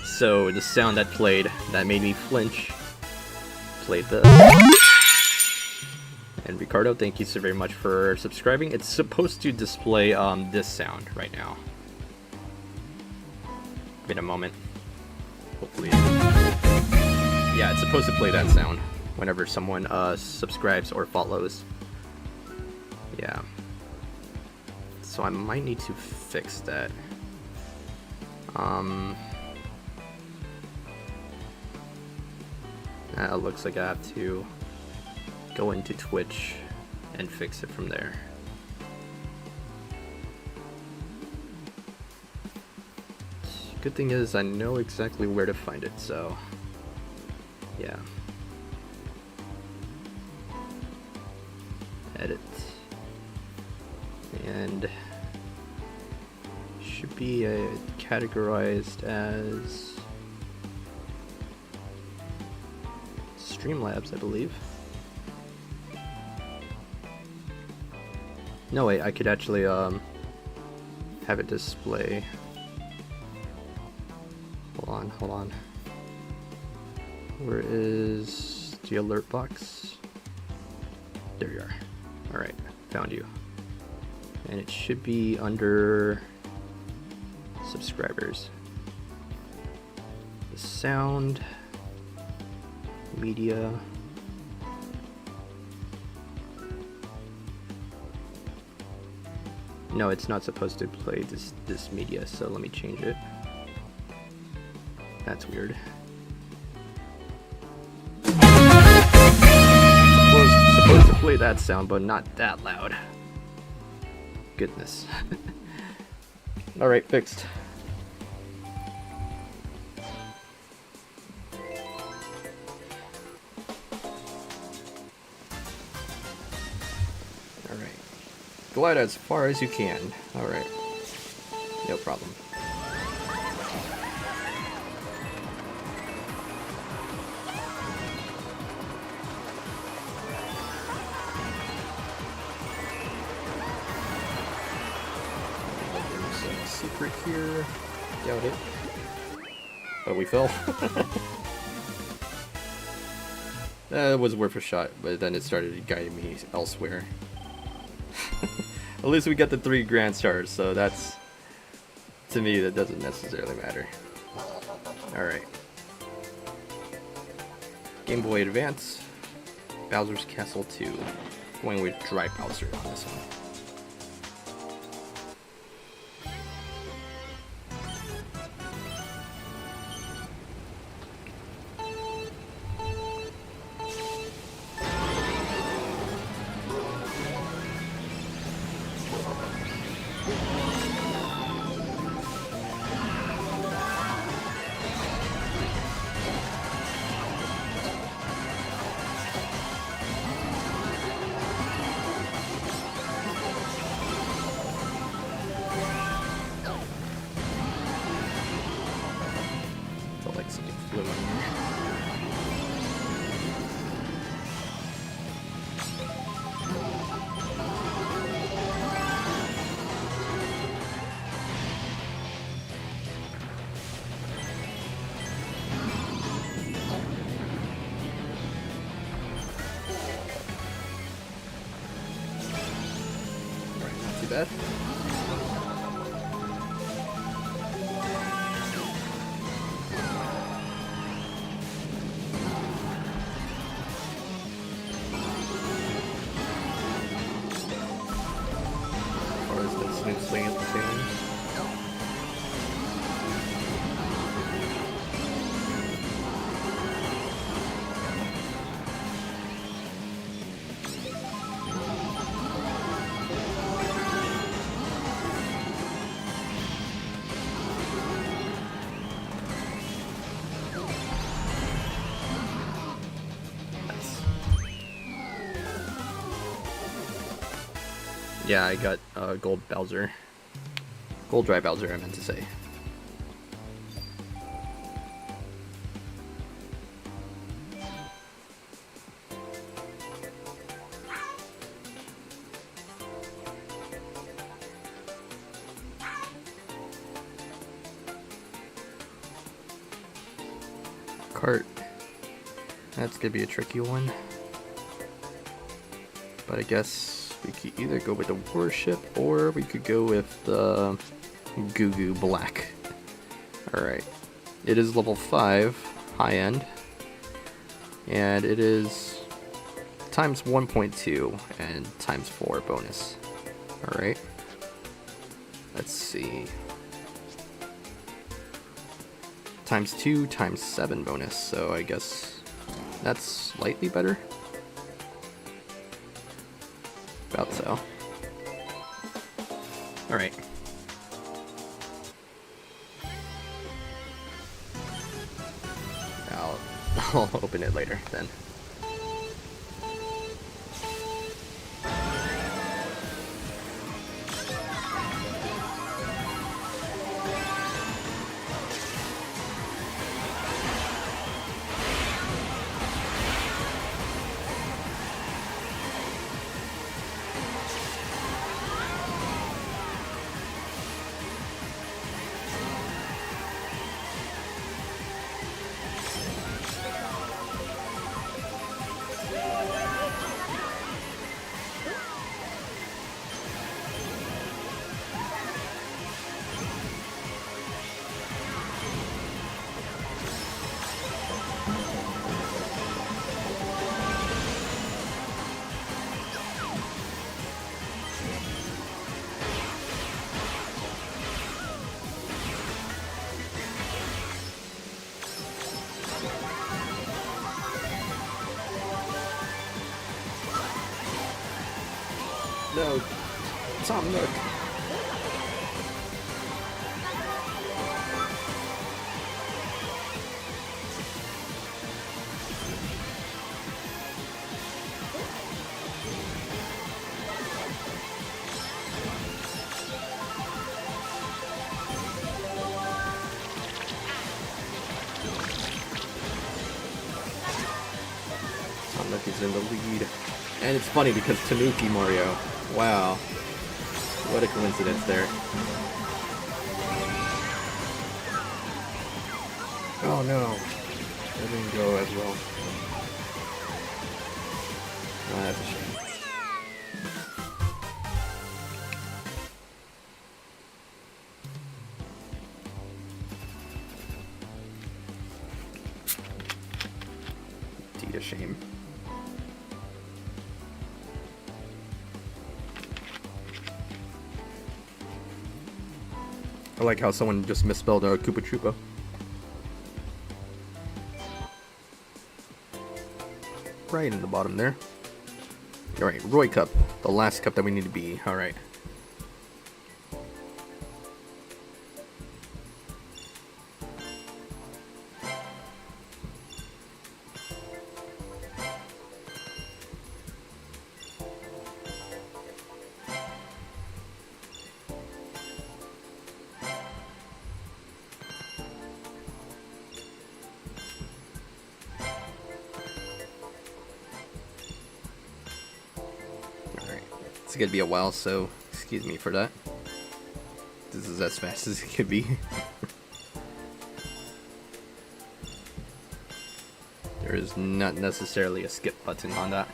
Speaker 1: So the sound that played, that made me flinch, played the... And Ricardo, thank you so very much for subscribing. It's supposed to display this sound right now. In a moment. Hopefully. Yeah, it's supposed to play that sound whenever someone subscribes or follows. Yeah. So I might need to fix that. It looks like I have to go into Twitch and fix it from there. Good thing is I know exactly where to find it, so yeah. Edit. And should be categorized as Streamlabs, I believe. No, wait, I could actually have it display. Hold on. Where is the alert box? There you are. Alright, found you. And it should be under subscribers. The sound, media. No, it's not supposed to play this media, so let me change it. That's weird. Supposed to play that sound, but not that loud. Goodness. Alright, fixed. Alright. Glide as far as you can. Alright. No problem. Secret here. Doubt it. But we fell. It was worth a shot, but then it started guiding me elsewhere. At least we got the 3 grand stars, so that's, to me, that doesn't necessarily matter. Alright. Game Boy Advance, Bowser's Castle 2. Going with Dry Bowser on this one. Felt like something flew in here. Alright, not too bad. Smooth swing at the ceiling. Yeah, I got gold Bowser. Gold Dry Bowser, I meant to say. Kart. That's gonna be a tricky one. But I guess we could either go with the Warship or we could go with the Goo Goo Black. Alright. It is level 5, high end. And it is times 1.2 and times 4 bonus. Alright. Let's see. Times 2, times 7 bonus, so I guess that's slightly better. About so. Alright. I'll open it later then. No. Tom Nook. Tom Nook is in the lead. And it's funny because Tanuki Mario. Wow. What a coincidence there. Oh no. That didn't go as well. Oh, that's a shame. Indeed a shame. I like how someone just misspelled a Koopa Troopa. Right in the bottom there. Alright, Roy Cup. The last cup that we need to be. Alright. It's gonna be a while, so excuse me for that. This is as fast as it could be. There is not necessarily a skip button on that.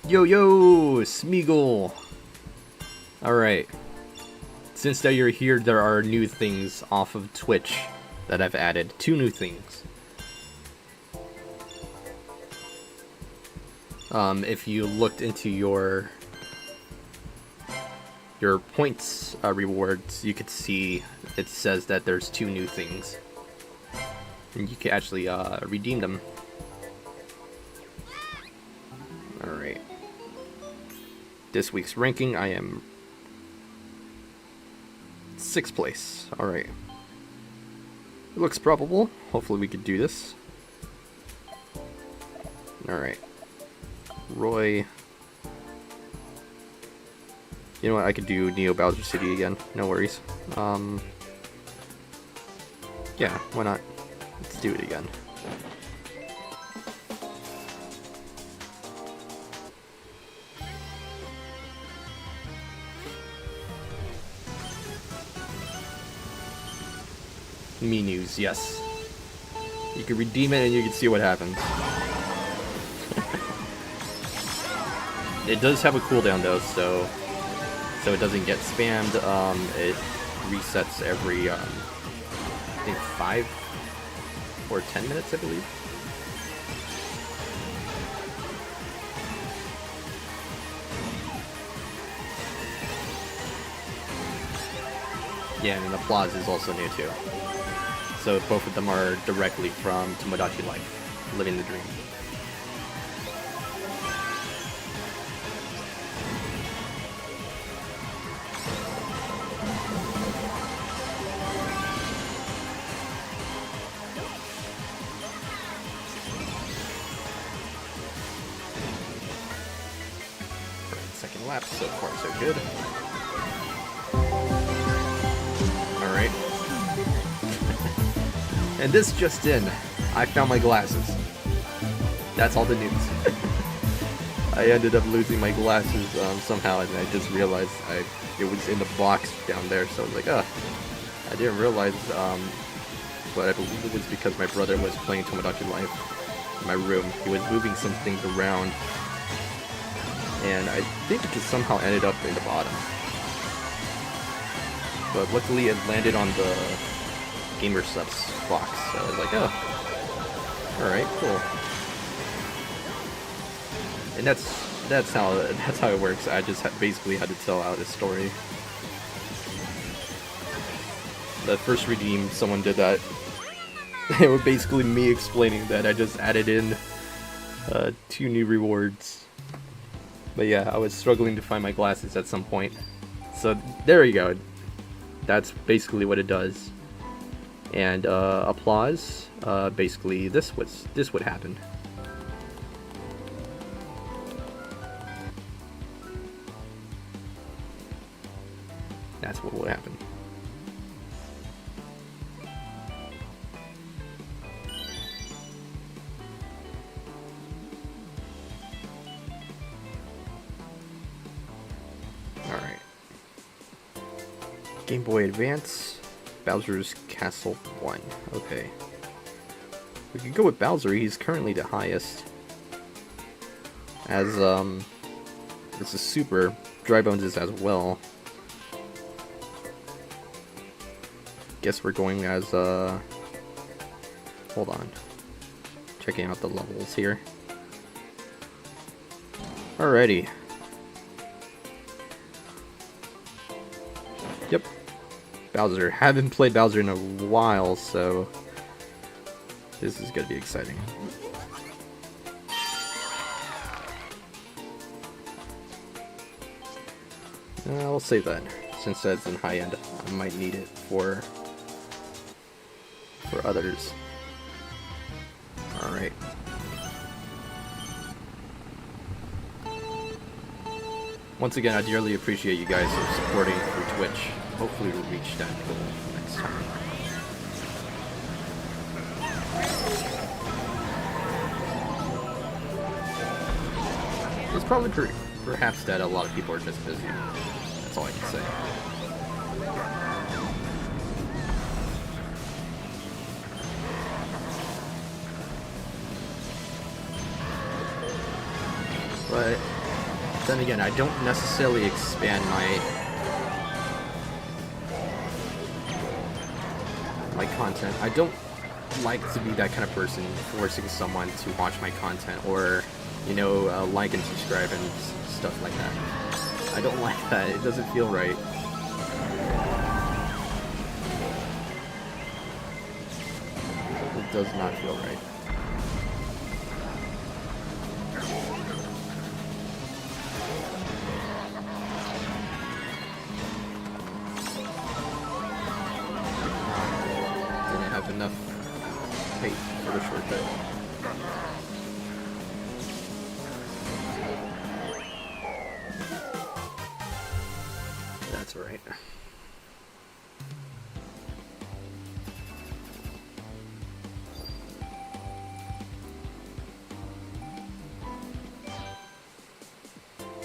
Speaker 1: Yo yo, Smeagol! Alright. Since that you're here, there are new things off of Twitch that I've added. 2 new things. If you looked into your points rewards, you could see it says that there's 2 new things. And you can actually redeem them. Alright. This week's ranking, I am 6th place. Alright. It looks probable. Hopefully we could do this. Alright. Roy. You know what, I could do Neo Bowser City again. No worries. Yeah, why not? Let's do it again. Menus, yes. You can redeem it and you can see what happens. It does have a cooldown though, so it doesn't get spammed. It resets every I think 5 or 10 minutes, I believe. Yeah, and applause is also new too. So both of them are directly from Tomodachi Life, Living the Dream. Second lap, so far so good. Alright. And this just in, I found my glasses. That's all the news. I ended up losing my glasses somehow, and I just realized it was in the box down there, so I was like, I didn't realize, but I believe it was because my brother was playing Tomodachi Life in my room. He was moving some things around, and I think it just somehow ended up in the bottom. But luckily it landed on the Gamer Subs box, so I was like, alright, cool. And that's how it works. I just basically had to tell out a story. The first redeem, someone did that. It was basically me explaining that I just added in 2 new rewards. But yeah, I was struggling to find my glasses at some point. So there you go. That's basically what it does. And applause. Basically, this would happen. That's what will happen. Alright. Game Boy Advance, Bowser's Castle 1. Okay. We could go with Bowser, he's currently the highest. As, this is Super, Dry Bones is as well. Guess we're going as, hold on. Checking out the levels here. Alrighty. Yep. Bowser. Haven't played Bowser in a while, so this is gonna be exciting. I'll save that. Since that's in high end, I might need it for others. Alright. Once again, I dearly appreciate you guys supporting through Twitch. Hopefully we'll reach that goal next time. It's probably perhaps that a lot of people are just busy. That's all I can say. But then again, I don't necessarily expand my content. I don't like to be that kind of person forcing someone to watch my content or, you know, like and subscribe and stuff like that. I don't like that. It doesn't feel right. It does not feel right. Didn't have enough hate for the shortcut. That's right.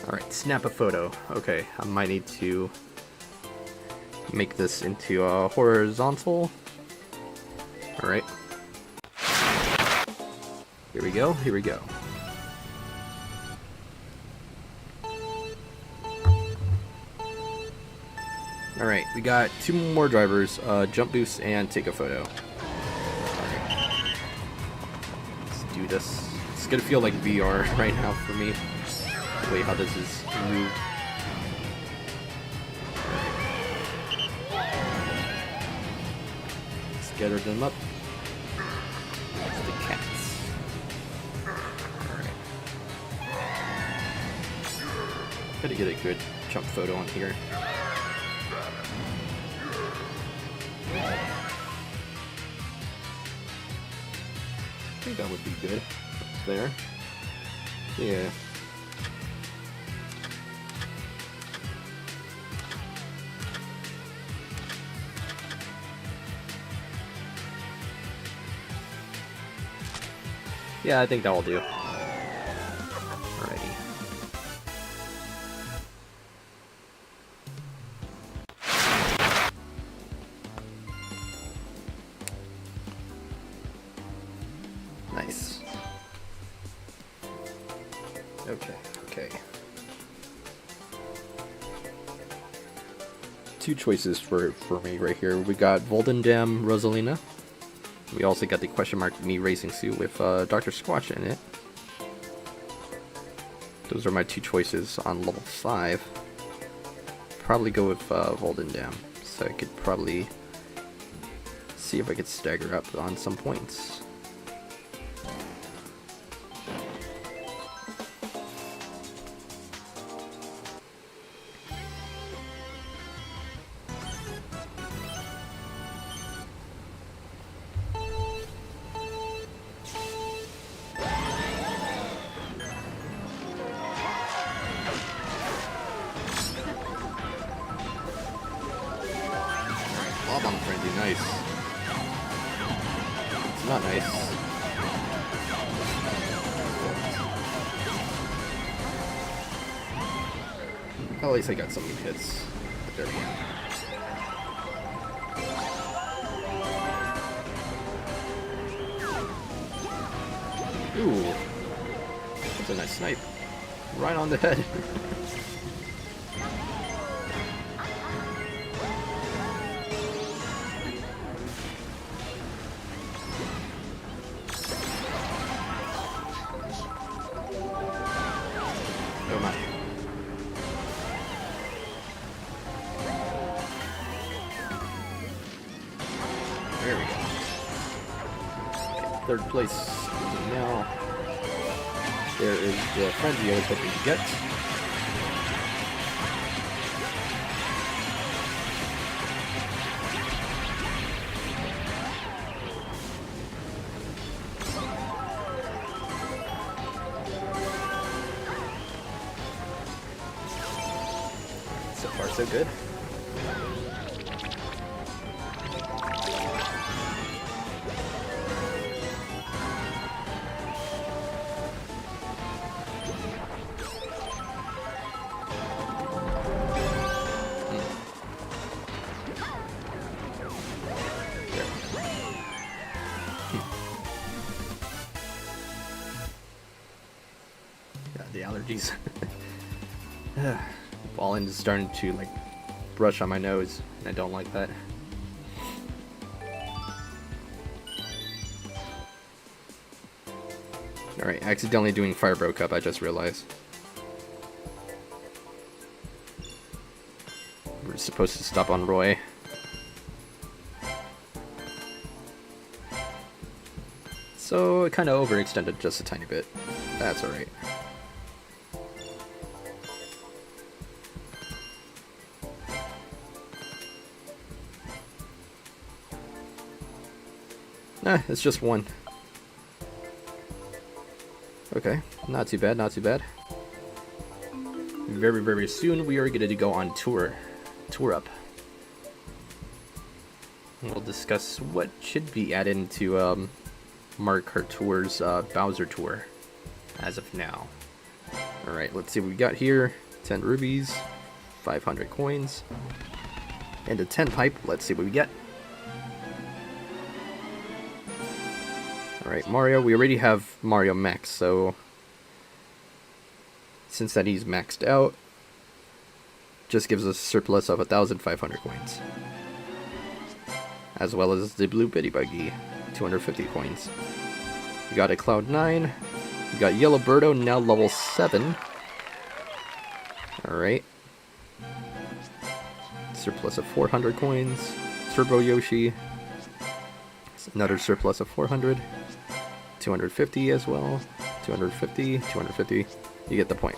Speaker 1: Alright, snap a photo. Okay, I might need to make this into a horizontal. Alright. Here we go, here we go. Alright, we got 2 more drivers, jump boost and take a photo. Alright. Let's do this. It's gonna feel like VR right now for me. The way how this is moved. Let's gather them up. That's the cats. Alright. Gotta get a good jump photo on here. I think that would be good. There. Yeah. Yeah, I think that will do. Alrighty. Nice. Okay, okay. 2 choices for me right here. We got Voldendam Rosalina. We also got the question mark me racing suit with Dr. Squatch in it. Those are my two choices on level 5. Probably go with Voldendam, so I could probably see if I could stagger up on some points. Lob on frenzy, nice. It's not nice. At least I got some hits. But there we go. Ooh, that's a nice snipe. Right on the head. Oh my. There we go. Okay, 3rd place now. There is the frenzy I was hoping to get. So far, so good. Yeah, the allergies. Pollen is starting to like brush on my nose, and I don't like that. Alright, accidentally doing Fire Broke Up, I just realized. We're supposed to stop on Roy. So, it kind of overextended just a tiny bit. That's alright. Nah, it's just one. Okay, not too bad, not too bad. Very, very soon we are going to go on tour up. And we'll discuss what should be added into Mario Kart Tour's Bowser Tour as of now. Alright, let's see what we got here. 10 rubies, 500 coins, and a 10 pipe. Let's see what we get. Alright, Mario, we already have Mario Max, so since that he's maxed out, just gives us a surplus of 1,500 coins. As well as the Blue Bitty Buggy, 250 coins. We got a Cloud9, we got Yellow Birdo, now level 7. Alright. Surplus of 400 coins. Turbo Yoshi, another surplus of 400. 250 as well. 250, 250. You get the point.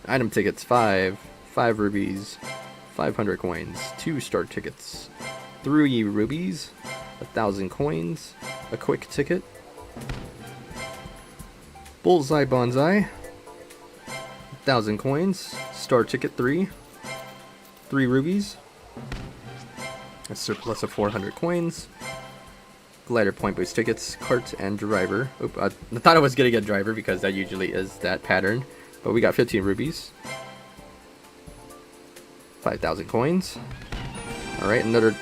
Speaker 1: Item tickets 5 rubies, 500 coins, 2 star tickets, 3 rubies, 1,000 coins, a quick ticket, Bullseye Bonsai, 1,000 coins, star ticket 3 rubies, a surplus of 400 coins, Glider Point Boost tickets, Kart, and Driver. Oop, I thought I was gonna get Driver because that usually is that pattern, but we got 15 rubies, 5,000 coins. Alright, another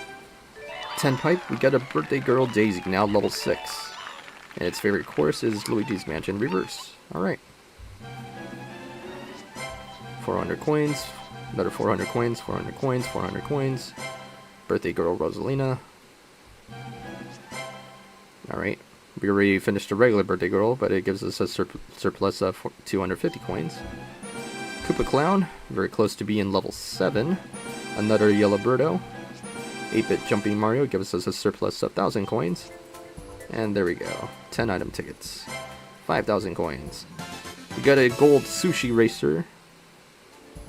Speaker 1: 10 pipe. We got a Birthday Girl Daisy, now level 6. And its favorite course is Luigi's Mansion Reverse. Alright. 400 coins, another 400 coins, 400 coins, 400 coins. Birthday Girl Rosalina. Alright, We already finished the regular birthday girl, but it gives us a surplus of 250 coins. Koopa Clown, very close to being level 7. Another Yellow Birdo. 8-bit Jumping Mario gives us a surplus of 1,000 coins. And there we go. 10 item tickets. 5,000 coins. We got a gold Sushi Racer.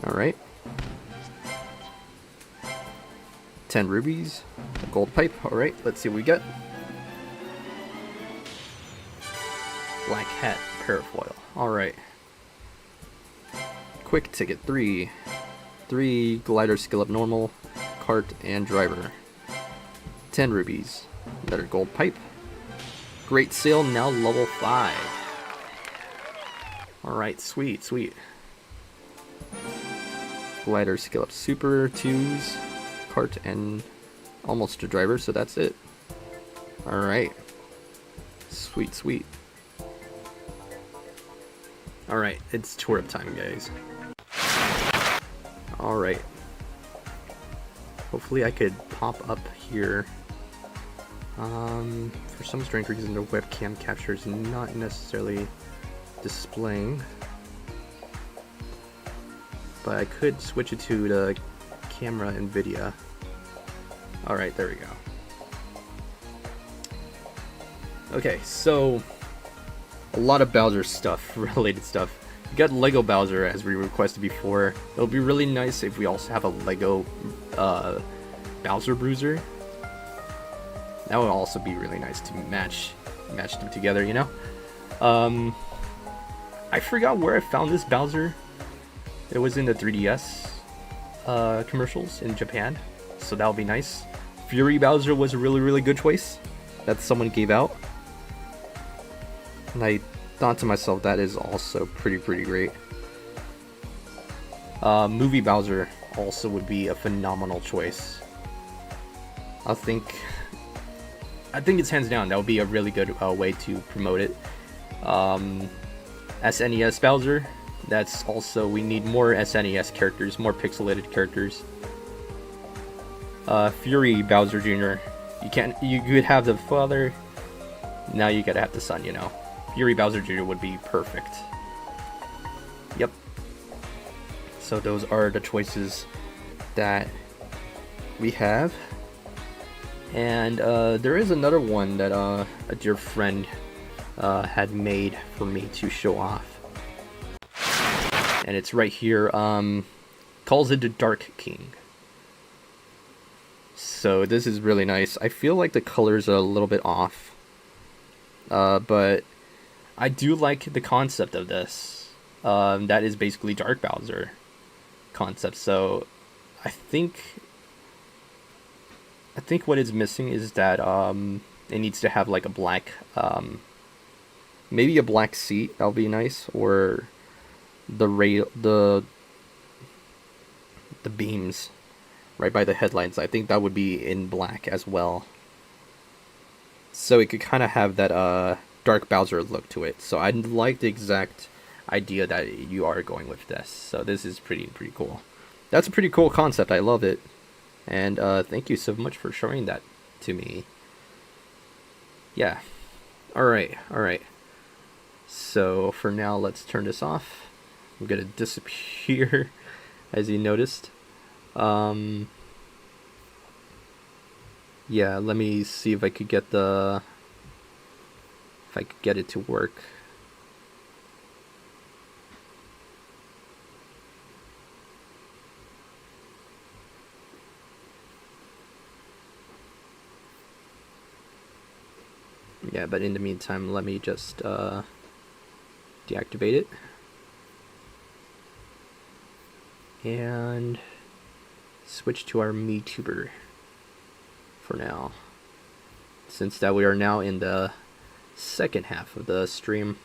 Speaker 1: Alright. 10 rubies. A gold pipe. Alright, let's see what we get. Black Hat Parafoil. Alright. Quick ticket 3. 3 glider skill up normal, Kart, and driver. 10 rubies. Another gold pipe. Great sale, now level 5. Alright, sweet, sweet. Glider skill up super 2s, Kart, and almost a driver, so that's it. Alright. Sweet, sweet. Alright, it's tour up time, guys. Alright. Hopefully I could pop up here. For some strange reason the webcam capture is not necessarily displaying. But I could switch it to the camera NVIDIA. Alright, there we go. Okay, so a lot of Bowser stuff, related stuff. We got Lego Bowser as we requested before. It'll be really nice if we also have a Lego Bowser Bruiser. That would also be really nice to match them together, you know? I forgot where I found this Bowser. It was in the 3DS commercials in Japan, so that would be nice. Fury Bowser was a really good choice that someone gave out. And I thought to myself, that is also pretty great. Movie Bowser also would be a phenomenal choice. I think it's hands down, that would be a really good way to promote it. SNES Bowser, that's also, we need more SNES characters, more pixelated characters. Fury Bowser Jr., you could have the father, now you gotta have the son, you know. Fury Bowser Jr. would be perfect. Yep. So those are the choices that we have. And there is another one that a dear friend had made for me to show off. And it's right here. Calls it the Dark King. So this is really nice. I feel like the colors are a little bit off. But I do like the concept of this. That is basically Dark Bowser concept. So I think what is missing is that it needs to have like a black, maybe a black seat. That would be nice, or the beams right by the headlights. I think that would be in black as well. So it could kind of have that Dark Bowser look to it. So I like the exact idea that you are going with this. So this is pretty cool. That's a pretty cool concept. I love it. And thank you so much for showing that to me. Yeah. Alright. So for now, let's turn this off. I'm gonna disappear, as you noticed. Yeah, let me see if I could get it to work. Yeah, but in the meantime, let me just deactivate it. And switch to our MeTuber for now. Since that we are now in the second half of the stream.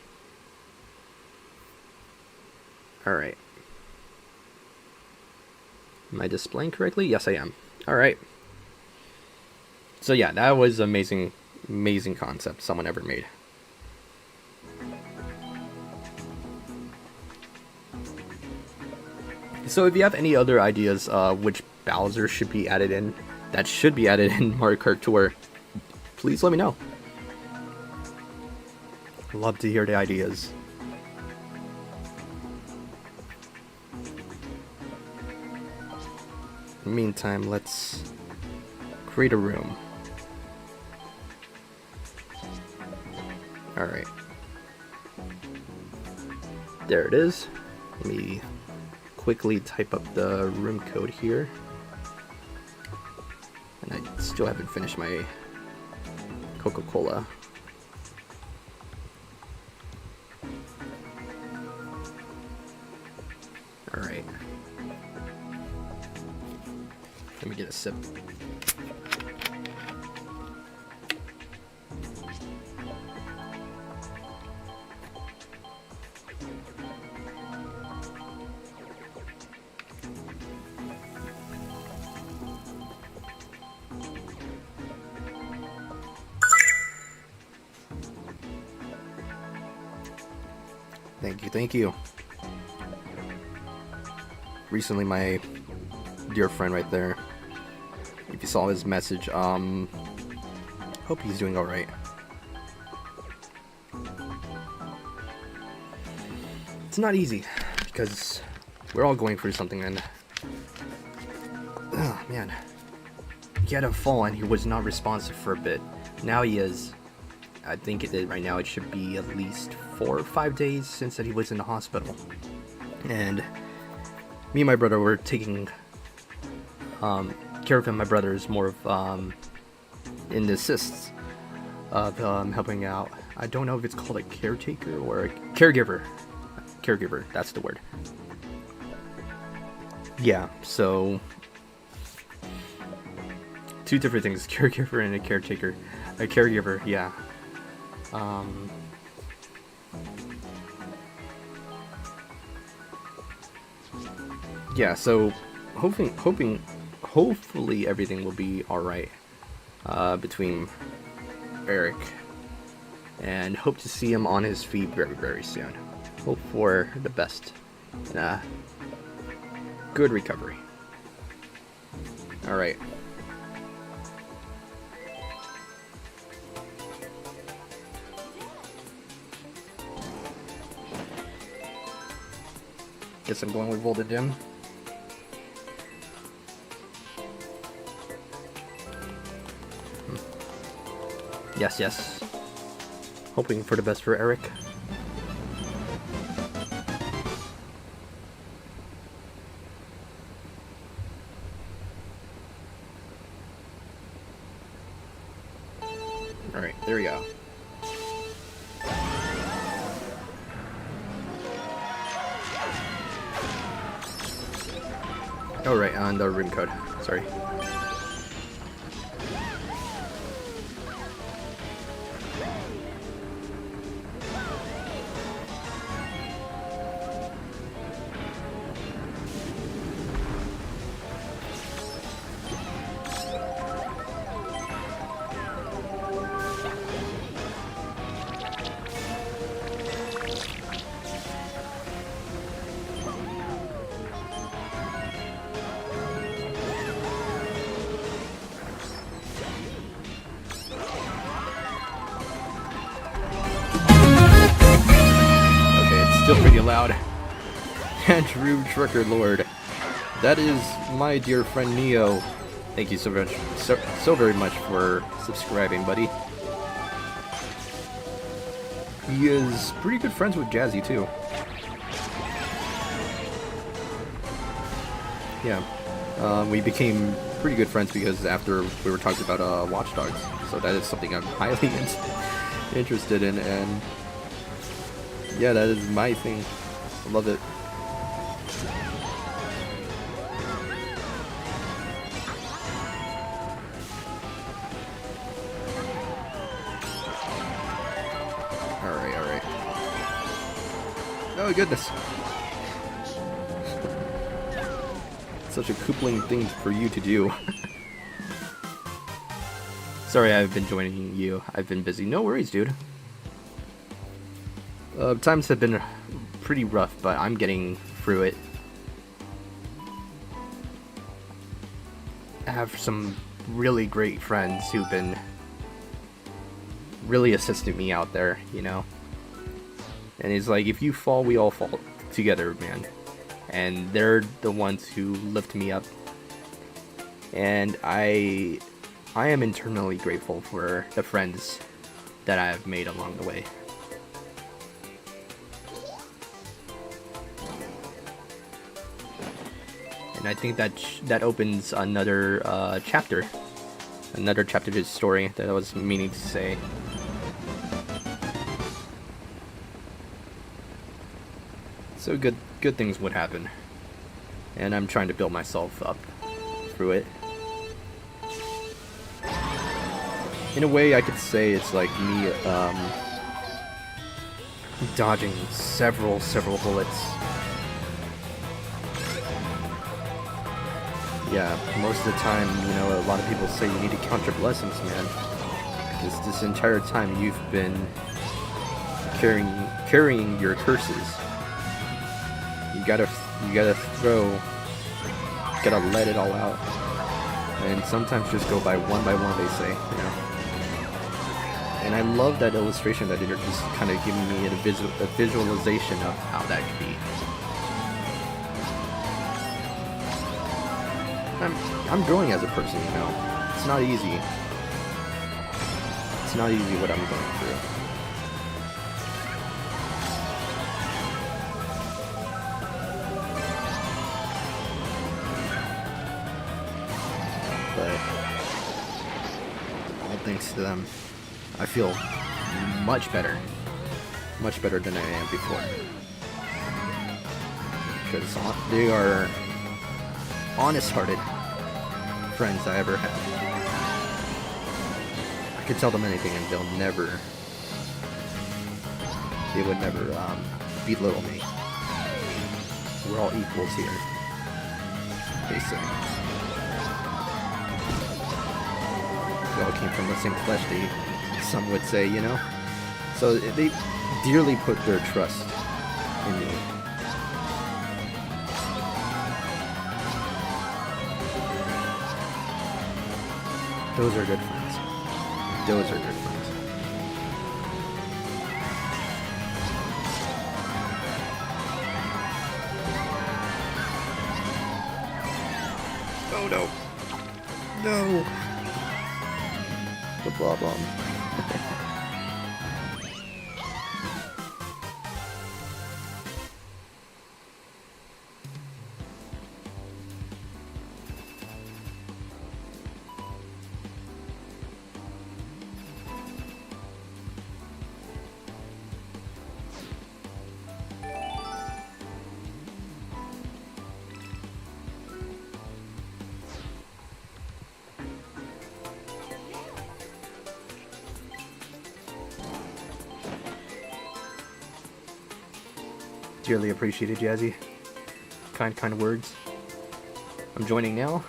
Speaker 1: Alright. Am I displaying correctly? Yes, I am. Alright. So yeah, that was amazing concept someone ever made. So if you have any other ideas which Bowser should be added in, Mario Kart Tour, please let me know. Love to hear the ideas. In the meantime, let's create a room. Alright. There it is. Let me quickly type up the room code here. And I still haven't finished my Coca-Cola. Alright. Let me get a sip. Thank you. Recently, my dear friend right there, if you saw his message, hope he's doing alright. It's not easy, because we're all going through something, and oh man, he had a fall and he was not responsive for a bit. Now he is. I think right now it should be at least 4 or 5 days since that he was in the hospital. And me and my brother were taking care of him. My brother is more of in the assists of helping out. I don't know if it's called a caretaker or a caregiver. Caregiver, that's the word. Yeah, so 2 different things, caregiver and a caretaker. A caregiver, yeah. Yeah, so hopefully everything will be alright between Eric, and hope to see him on his feet very, very soon. Hope for the best and a good recovery. Alright. Guess I'm going with Volta Gym. Yes, yes. Hoping for the best for Eric. Alright, there we go. Oh, right, on the room code. Sorry. Still pretty loud. Andrew Trucker Lord. That is my dear friend Neo. Thank you so much, so very much for subscribing, buddy. He is pretty good friends with Jazzy too. Yeah, we became pretty good friends because after we were talking about Watch Dogs. So that is something I'm highly interested in, and yeah, that is my thing. I love it. Alright. Oh goodness. Such a coupling thing for you to do. Sorry, I've been joining you. I've been busy. No worries, dude. Times have been pretty rough, but I'm getting through it. I have some really great friends who've been really assisting me out there, you know. And he's like, if you fall, we all fall together, man. And they're the ones who lift me up. And I am eternally grateful for the friends that I have made along the way. And I think that opens another chapter to his story that I was meaning to say. So good things would happen, and I'm trying to build myself up through it. In a way, I could say it's like me dodging several bullets. Yeah, most of the time, you know, a lot of people say you need to count your blessings, man. Because this entire time you've been carrying your curses. You gotta let it all out. And sometimes just go by one, they say, you know. And I love that illustration that you're just kind of giving me a visualization of how that could be. I'm growing as a person, you know. It's not easy. It's not easy what I'm going through. But all thanks to them, I feel much better than I am before. Because they are honest-hearted friends I ever had. I could tell them anything and they would never belittle me. We're all equals here, they say. We all came from the same flesh, some would say, you know? So they dearly put their trust in me. Those are good friends. Those are good friends. Oh no. No. The bomb. Dearly appreciated, Jazzy. Kind words. I'm joining now.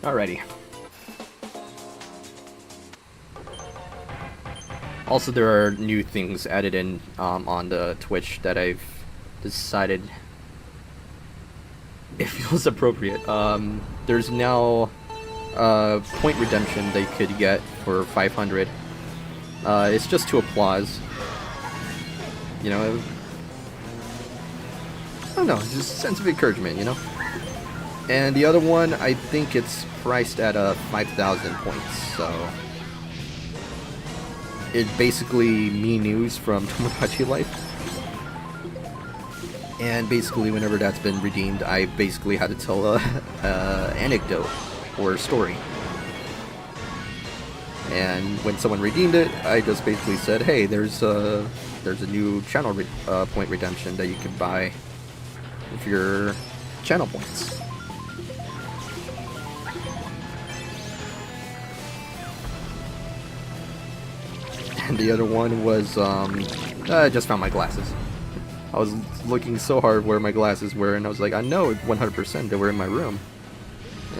Speaker 1: Alrighty. Also, there are new things added in on the Twitch that I've decided it feels appropriate. There's now point redemption they could get for 500. It's just to applause. You know, I don't know, just a sense of encouragement, you know? And the other one, I think it's priced at 5,000 points, so... It's basically me news from Tomodachi Life. And basically, whenever that's been redeemed, I basically had to tell a anecdote or a story. And when someone redeemed it, I just basically said, hey, there's a new channel point redemption that you can buy with your channel points. And the other one was, I just found my glasses. I was looking so hard where my glasses were, and I was like, I know 100% they were in my room.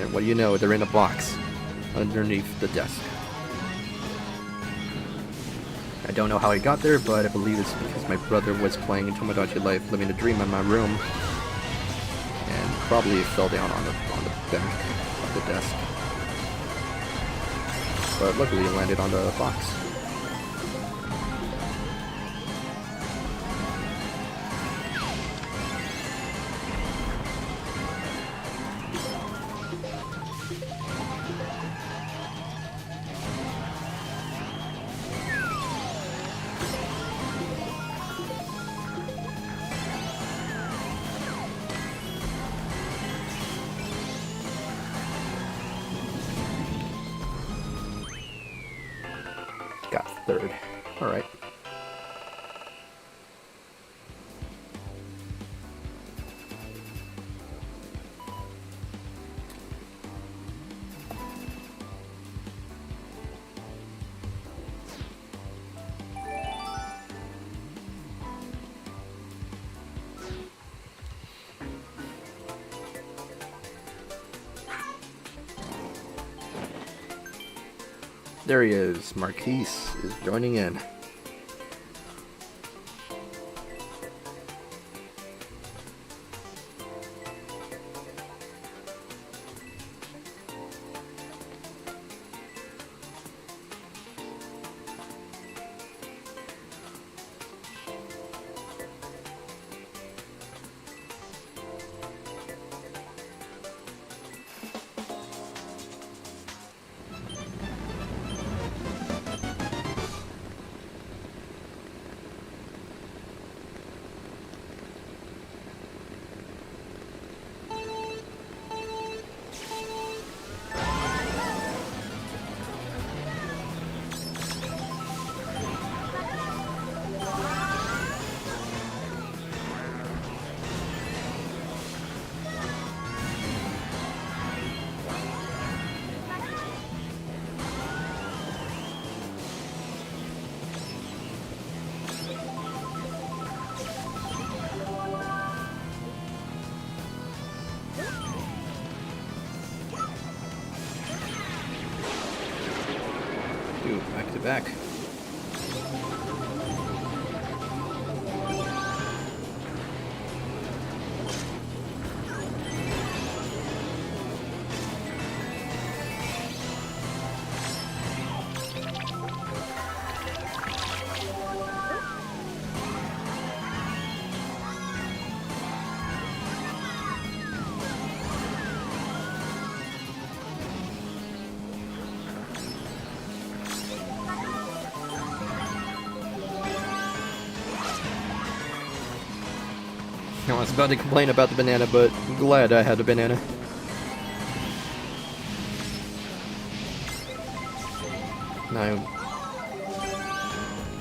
Speaker 1: And what do you know, they're in a box underneath the desk. I don't know how I got there, but I believe it's because my brother was playing Tomodachi Life, living a dream in my room. And probably fell down on the back of the desk. But luckily it landed on the box. third. Alright. There he is. Marquise is joining in. Ooh, back to back. I was about to complain about the banana, but I'm glad I had a banana. No.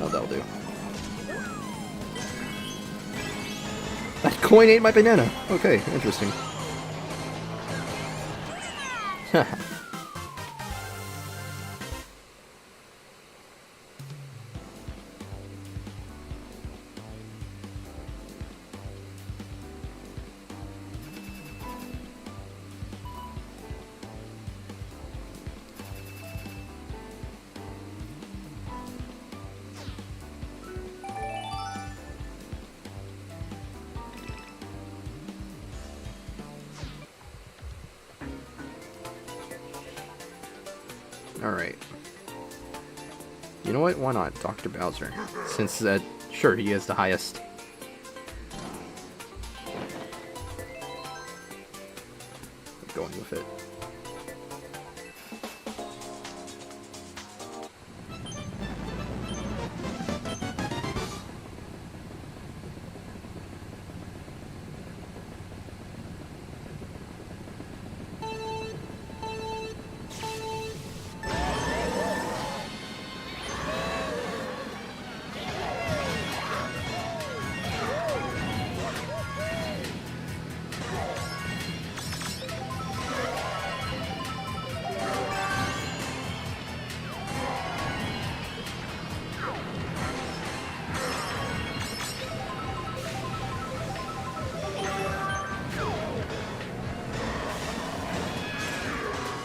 Speaker 1: Oh, that'll do. That coin ate my banana! Okay, interesting. Alright. You know what? Why not? Dr. Bowser. Since, sure, he is the highest. I'm going with it.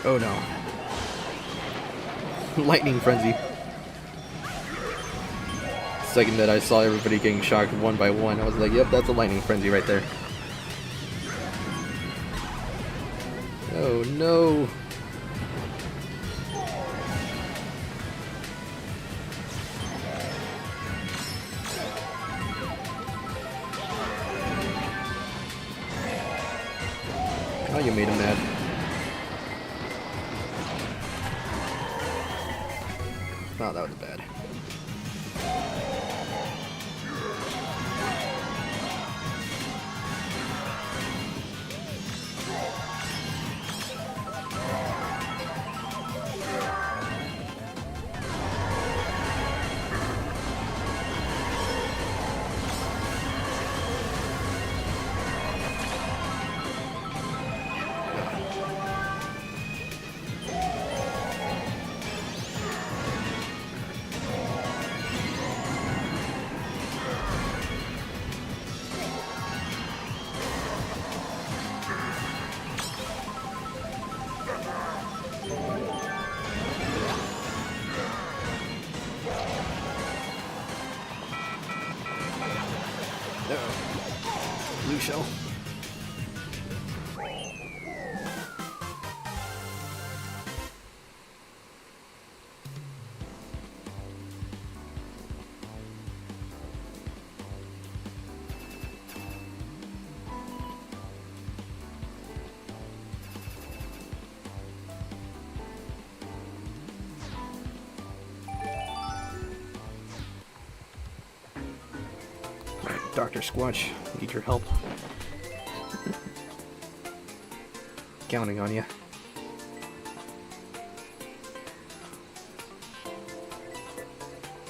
Speaker 1: Oh no. Lightning Frenzy. Second that I saw everybody getting shocked one by one, I was like, yep, that's a Lightning Frenzy right there. Oh no. Oh, you made him mad. Oh, that was bad. shell. Dr. Squatch, need your help. Counting on you.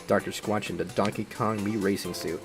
Speaker 1: Dr. Squatch in the Donkey Kong Me racing suit.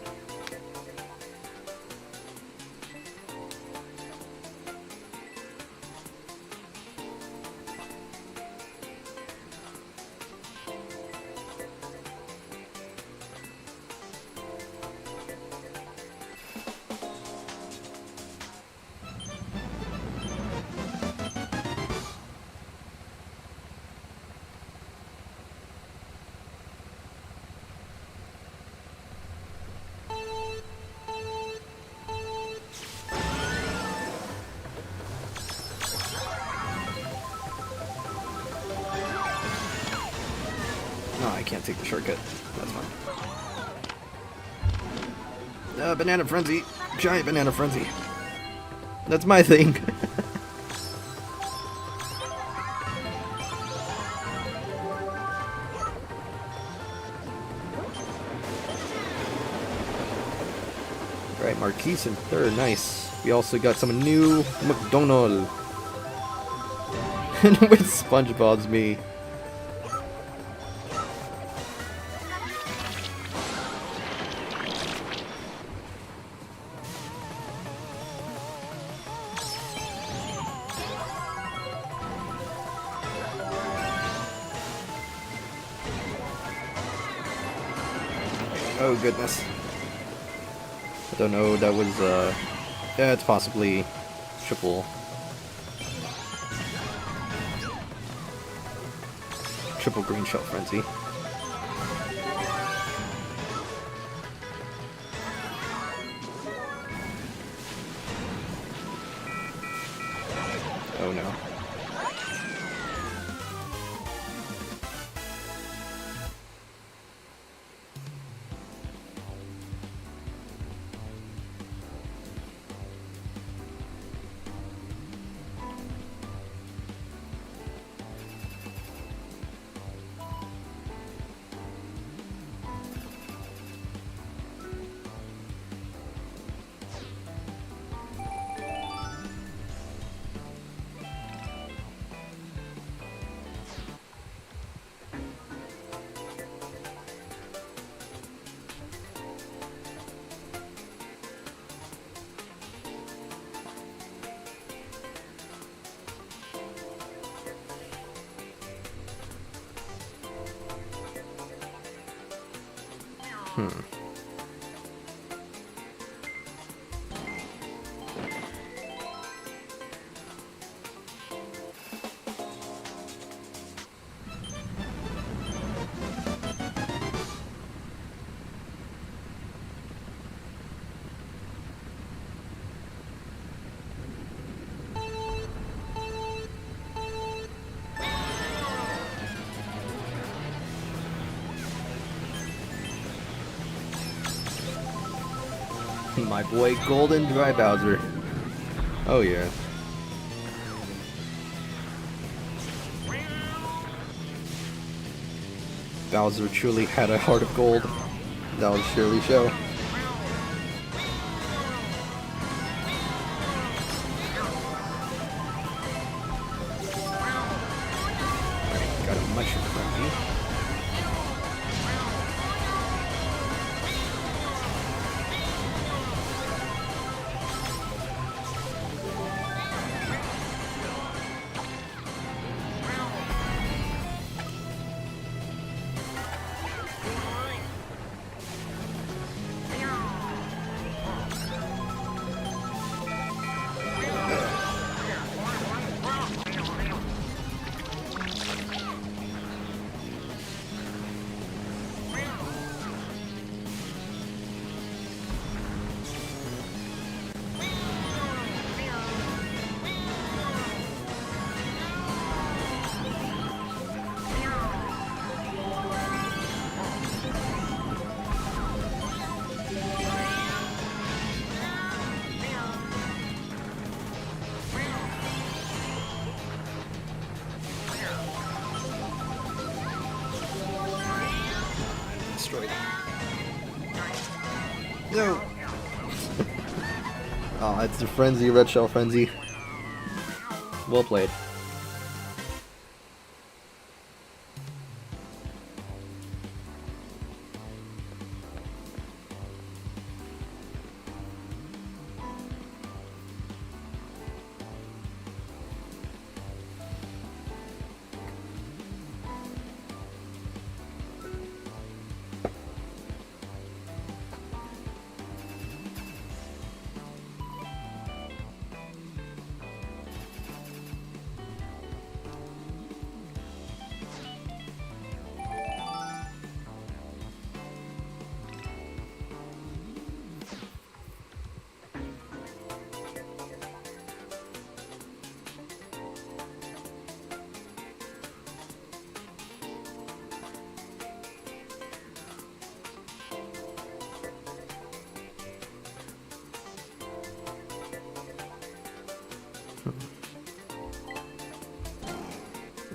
Speaker 1: No, I can't take the shortcut. That's fine. Banana Frenzy. Giant Banana Frenzy. That's my thing. Alright, Marquise in third. Nice. We also got some new McDonald. And with SpongeBob's me. Oh goodness. I don't know, that was yeah, it's possibly triple green shell frenzy. Oh no. My boy Golden Dry Bowser. Oh yeah. Bowser truly had a heart of gold. That would surely show. Alright, got a mushroom frenzy. Oh, it's the Frenzy, Red Shell Frenzy. Well played.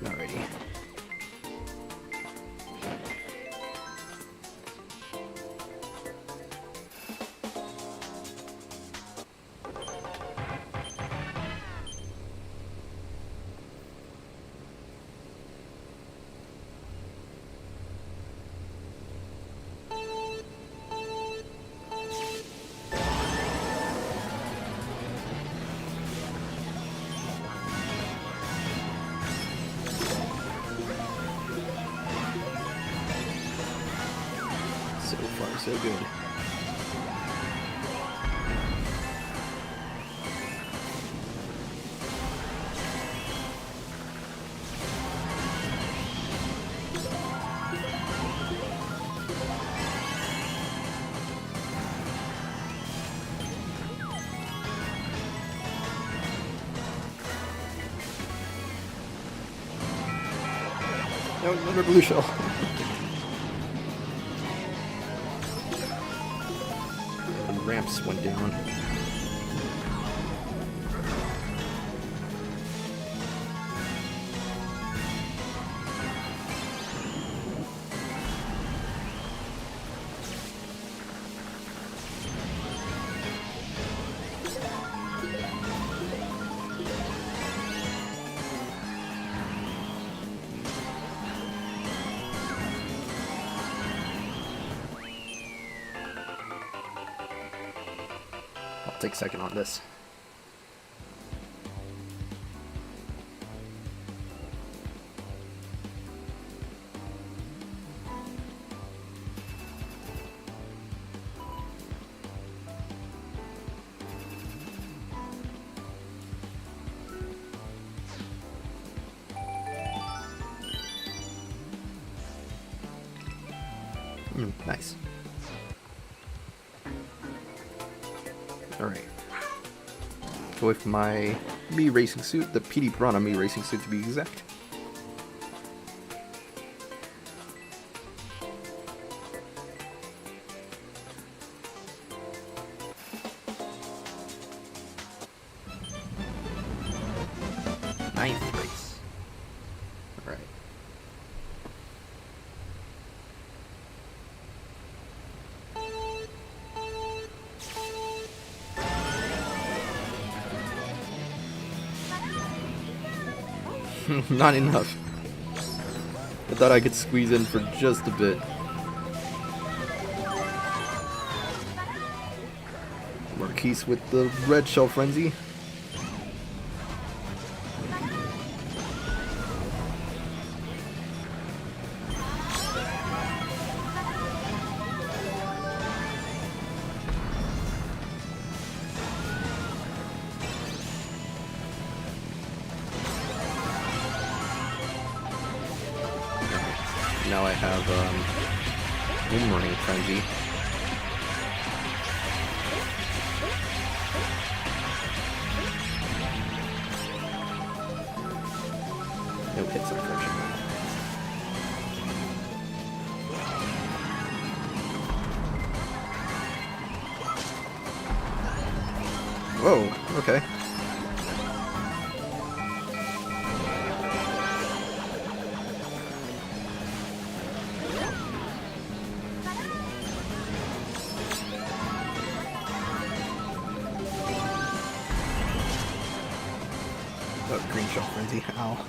Speaker 1: Alrighty. So far, so good. No, another blue shell. The ramps went down. I'll take second on this. Nice. Alright. Go with my Mii racing suit, the PD Piranha Mii racing suit to be exact. Ninth race. Alright. Not enough. I thought I could squeeze in for just a bit. Marquise with the Red Shell Frenzy. Now I have Boomerang Frenzy. No hits, unfortunately. Whoa, okay. Oh, green shell frenzy. Ow.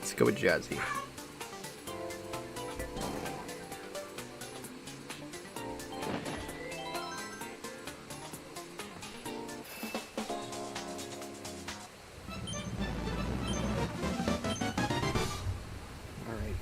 Speaker 1: Let's go with Jazzy. Alright.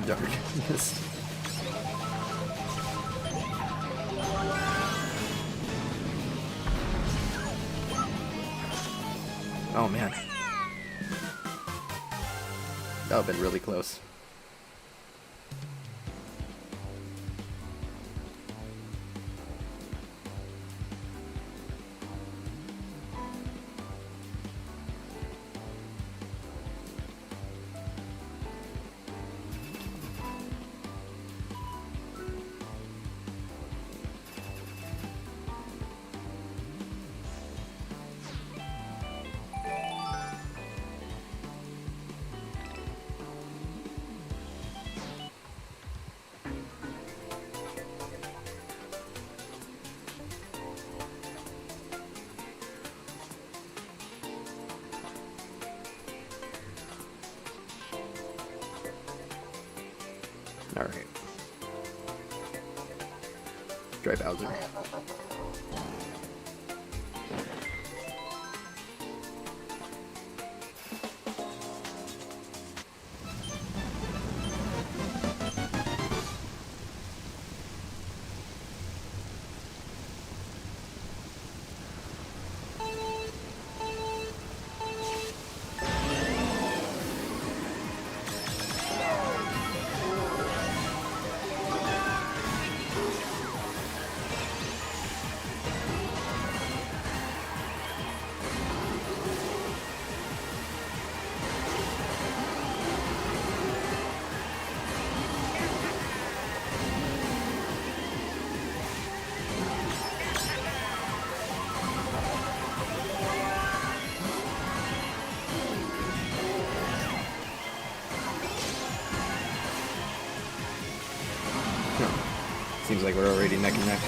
Speaker 1: Dark. Yes. Oh man. That would have been really close. Alright. Dry Bowser. Seems like we're already neck and neck.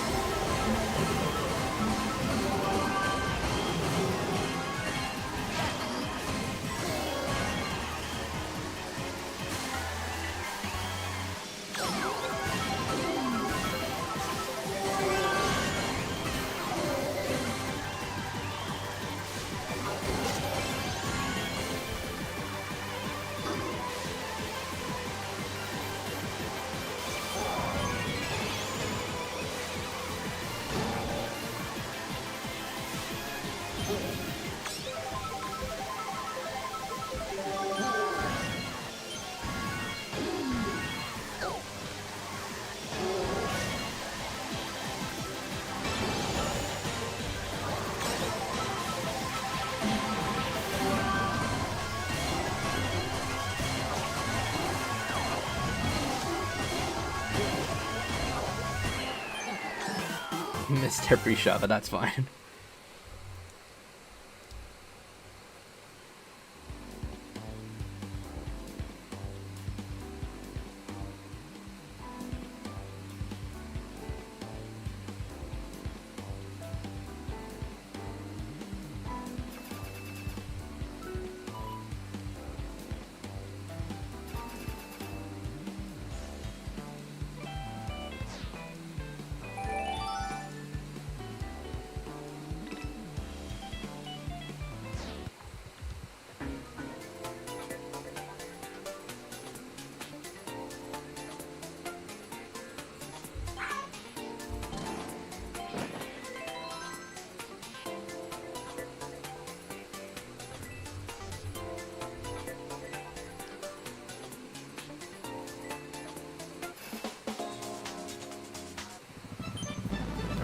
Speaker 1: Missed every shot, but that's fine.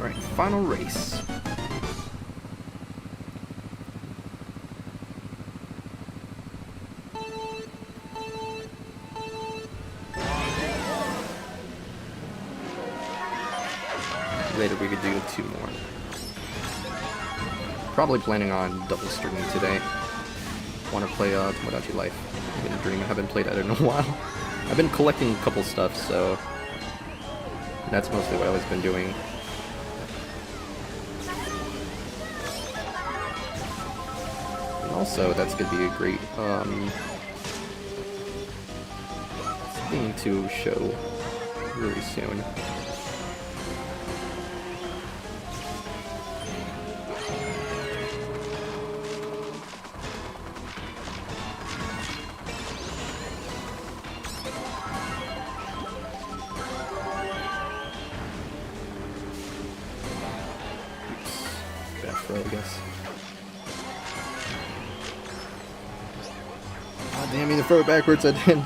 Speaker 1: Alright, final race. Later we could do 2 more. Probably planning on double streaming today. Want to play Tomodachi Life. I've been dreaming, haven't played that in a while. I've been collecting a couple stuff, so that's mostly what I've been doing. And also, that's gonna be a great thing to show very soon. I guess. Oh damn, you throw it backwards, I did.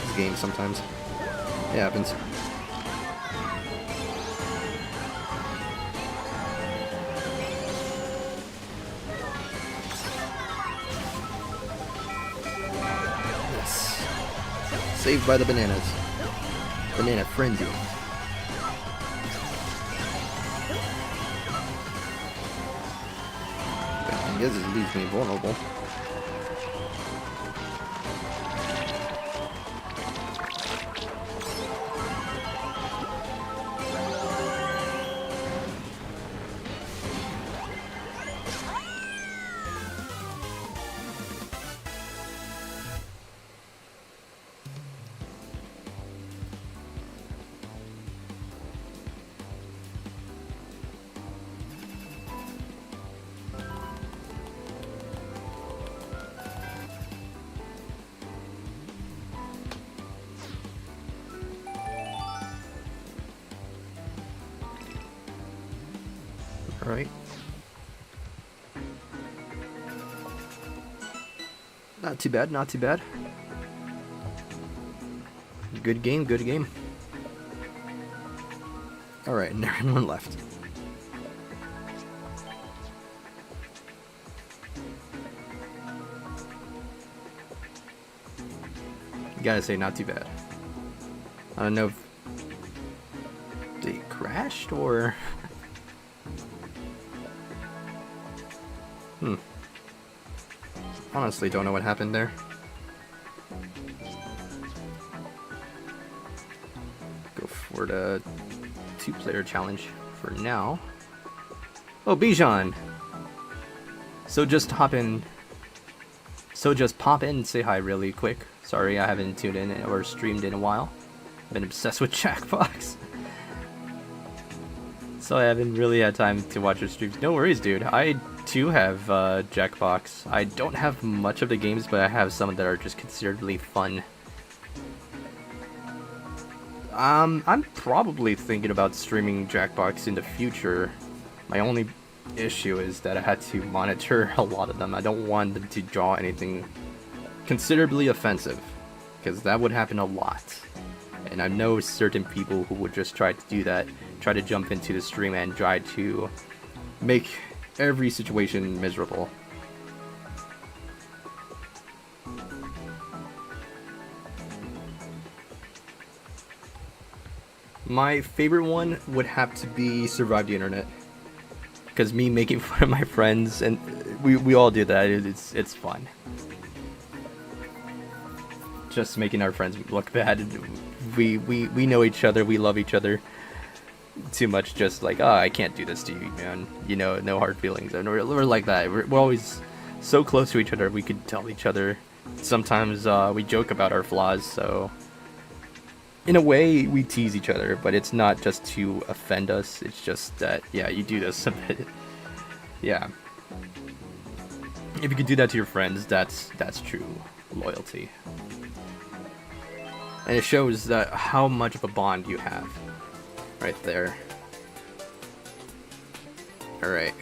Speaker 1: This game sometimes. It happens. Yes. Saved by the bananas. Banana frenzy. I guess it leaves me vulnerable. Alright. Not too bad, not too bad. Good game, good game. Alright, and there's one left. Gotta say, not too bad. I don't know if they crashed or... Honestly, don't know what happened there. Go for the 2-player challenge for now. Oh, Bijan! So just hop in. So just pop in and say hi really quick. Sorry, I haven't tuned in or streamed in a while. I've been obsessed with Jackbox. So I haven't really had time to watch your streams. No worries, dude. I too have Jackbox. I don't have much of the games, but I have some that are just considerably fun. I'm probably thinking about streaming Jackbox in the future. My only issue is that I had to monitor a lot of them. I don't want them to draw anything considerably offensive, because that would happen a lot. And I know certain people who would just try to do that, try to jump into the stream and try to make every situation miserable. My favorite one would have to be Survive the Internet. Because me making fun of my friends, and we all do that, it's fun. Just making our friends look bad. We know each other, we love each other too much, just like, oh, I can't do this to you, man. You know, no hard feelings. And we're like that. We're always so close to each other, we could tell each other. Sometimes we joke about our flaws, so in a way we tease each other, but it's not just to offend us, it's just that, yeah, you do this a bit. Yeah. If you could do that to your friends, that's true loyalty. And it shows that how much of a bond you have. Right there. Alright.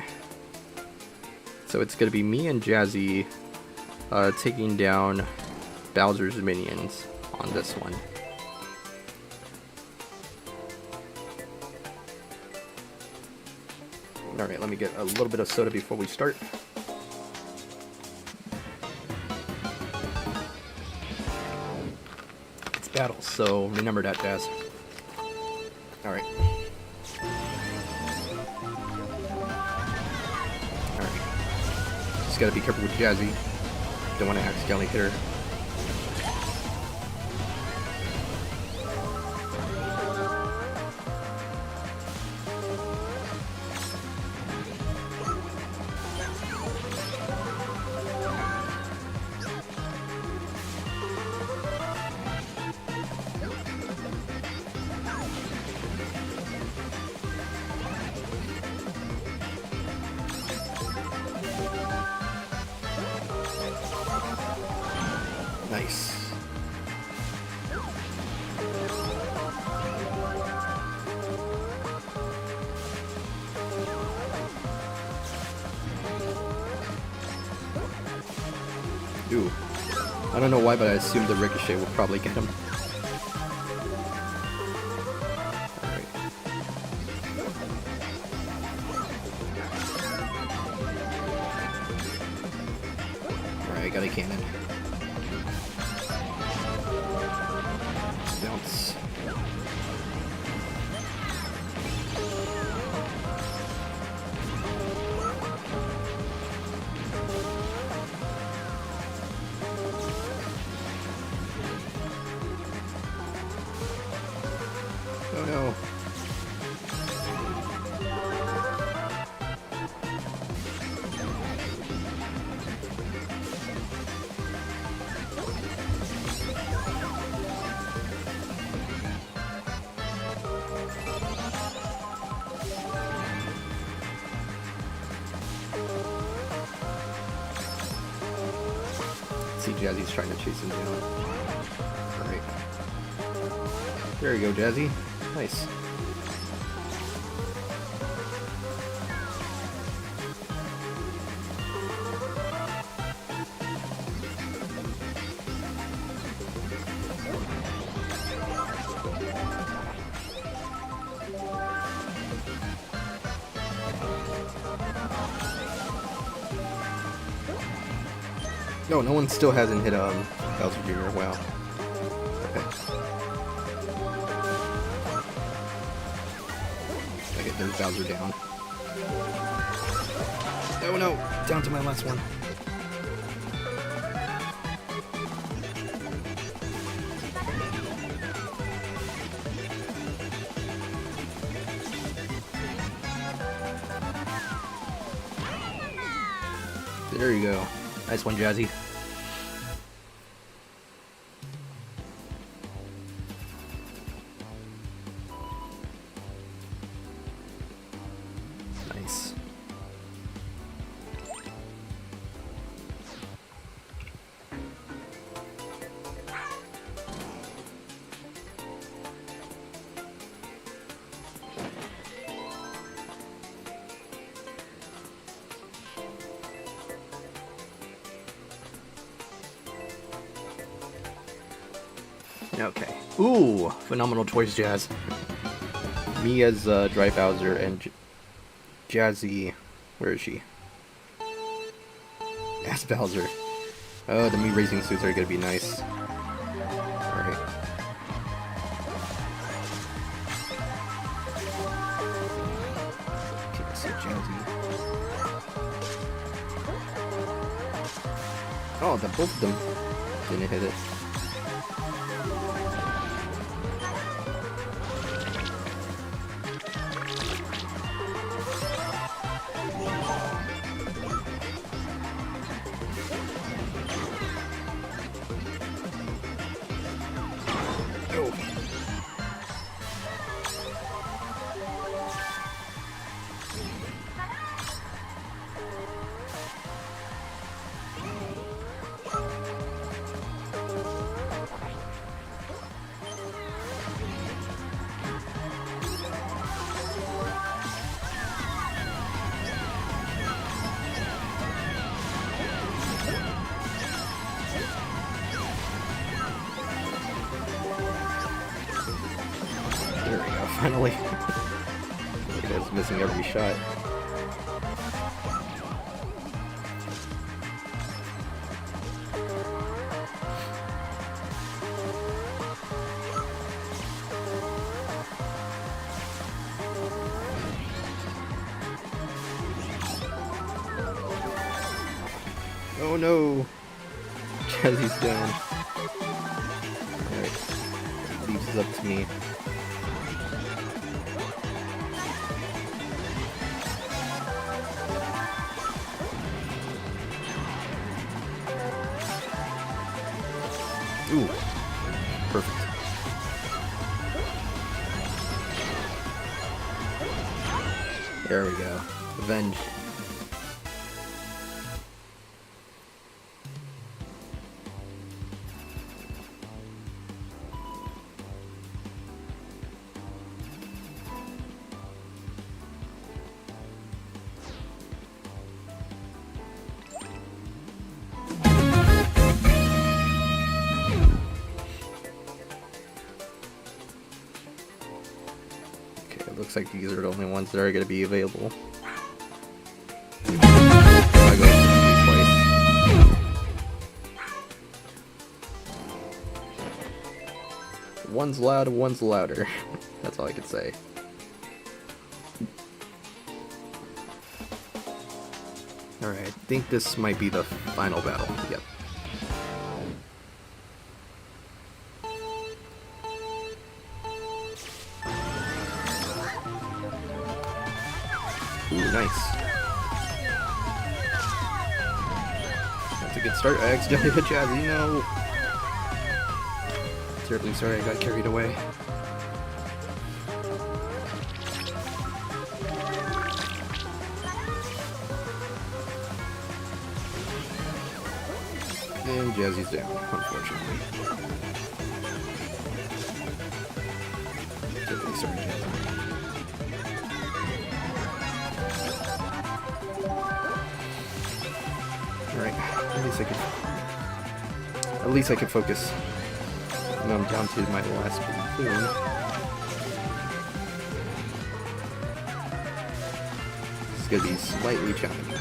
Speaker 1: So it's gonna be me and Jazzy taking down Bowser's minions on this one. Alright, let me get a little bit of soda before we start. It's battle, so remember that, Jazz. Alright. Alright. Just gotta be careful with Jazzy. Don't want to accidentally hit her. Nice. Ooh. I don't know why, but I assumed the ricochet will probably get him. Alright. Alright, I got a cannon. Bounce. Oh no. See, Jazzy's trying to chase him down. Alright. There you go, Jazzy. Nice. No one still hasn't hit Bowser Jr. Wow. Okay. Okay, there's Bowser down. Oh no! Down to my last one. There you go. Nice one, Jazzy. Nice. Okay. Ooh, phenomenal choice, Jazz. Me as Dry Bowser and Jazzy. Where is she? As Bowser. Oh, the Mii racing suits are gonna be nice. Alright. Oh, the both of them didn't hit it. There we go, finally. Look at us missing every shot. Oh no! Jazzy's down. Alright. Leaves is up to me. Ooh. Perfect. There we go. Revenge. Okay, it looks like these are the only ones that are going to be available. I go twice. One's loud, one's louder. That's all I can say. Alright, I think this might be the final battle. Yep. Ooh, nice. That's a good start. I accidentally hit Jazzy, no! Terribly sorry, I got carried away. And Jazzy's down, unfortunately. Terribly sorry, Jazzy. Alright, at least I can focus. Now I'm down to my last platoon. This is gonna be slightly challenging.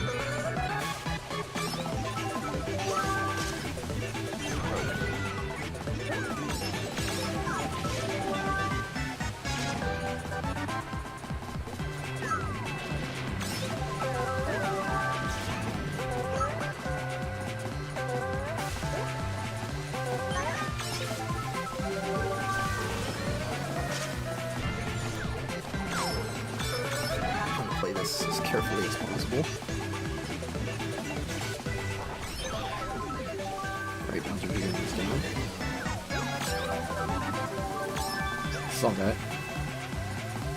Speaker 1: Play this as carefully as possible. Alright, Bowser Jr. is down. Saw that.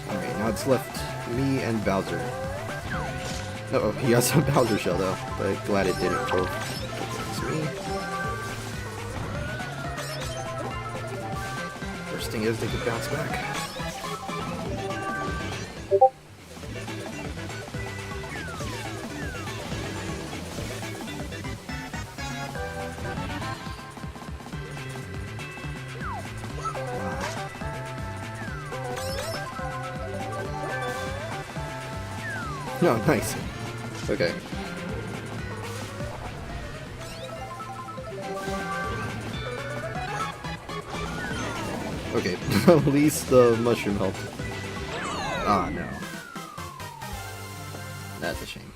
Speaker 1: Alright, now it's left me and Bowser. Uh-oh, he has a Bowser shell though, but glad it didn't go against me. First thing is they could bounce back. No, nice. Okay. Okay, at least the mushroom helped. Ah, no. That's a shame.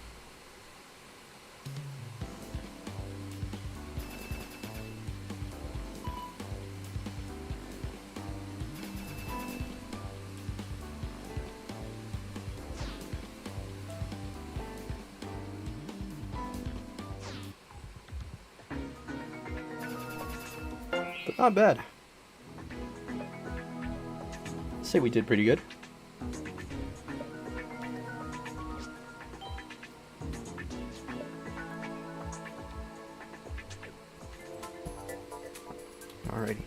Speaker 1: but not bad. Say we did pretty good. Alrighty.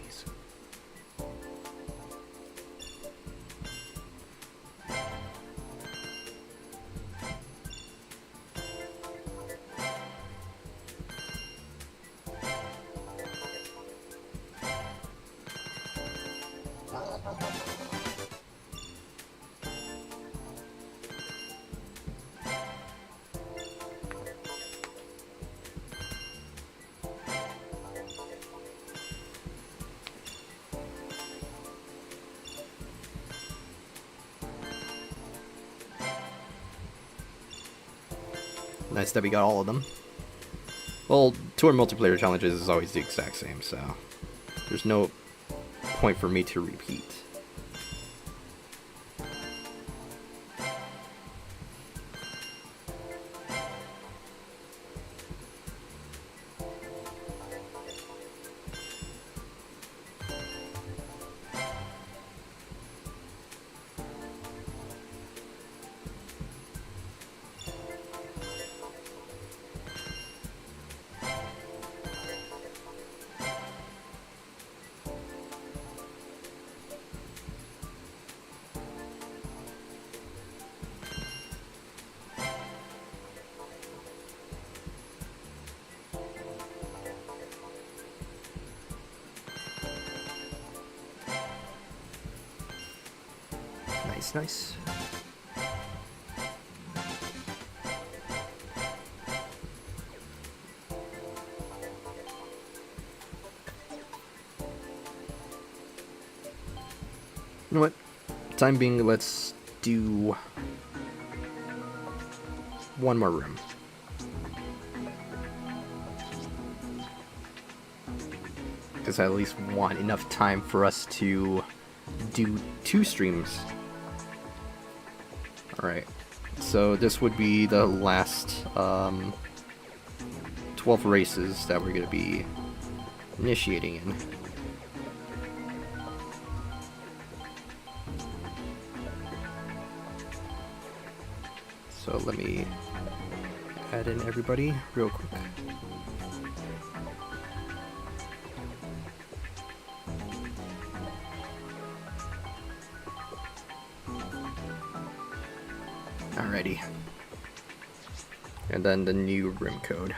Speaker 1: Nice that we got all of them. Well, tour multiplayer challenges is always the exact same, so there's no point for me to repeat. Nice. You know what? Time being, let's do one more room. Because I at least want enough time for us to do 2 streams. Alright, so this would be the last 12 races that we're going to be initiating in. So let me add in everybody real quick. Alrighty. And then the new rim code.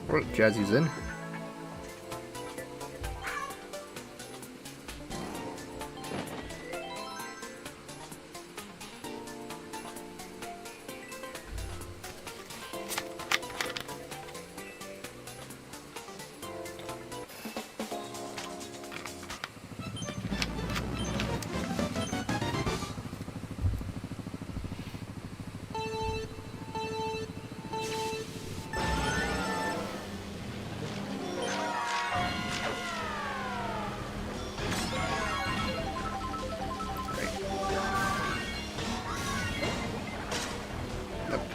Speaker 1: Alright, Jazzy's in.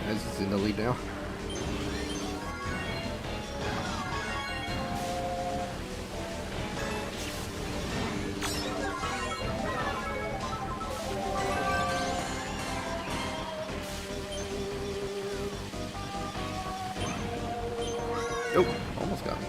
Speaker 1: This is in the lead now. Oh, almost got me.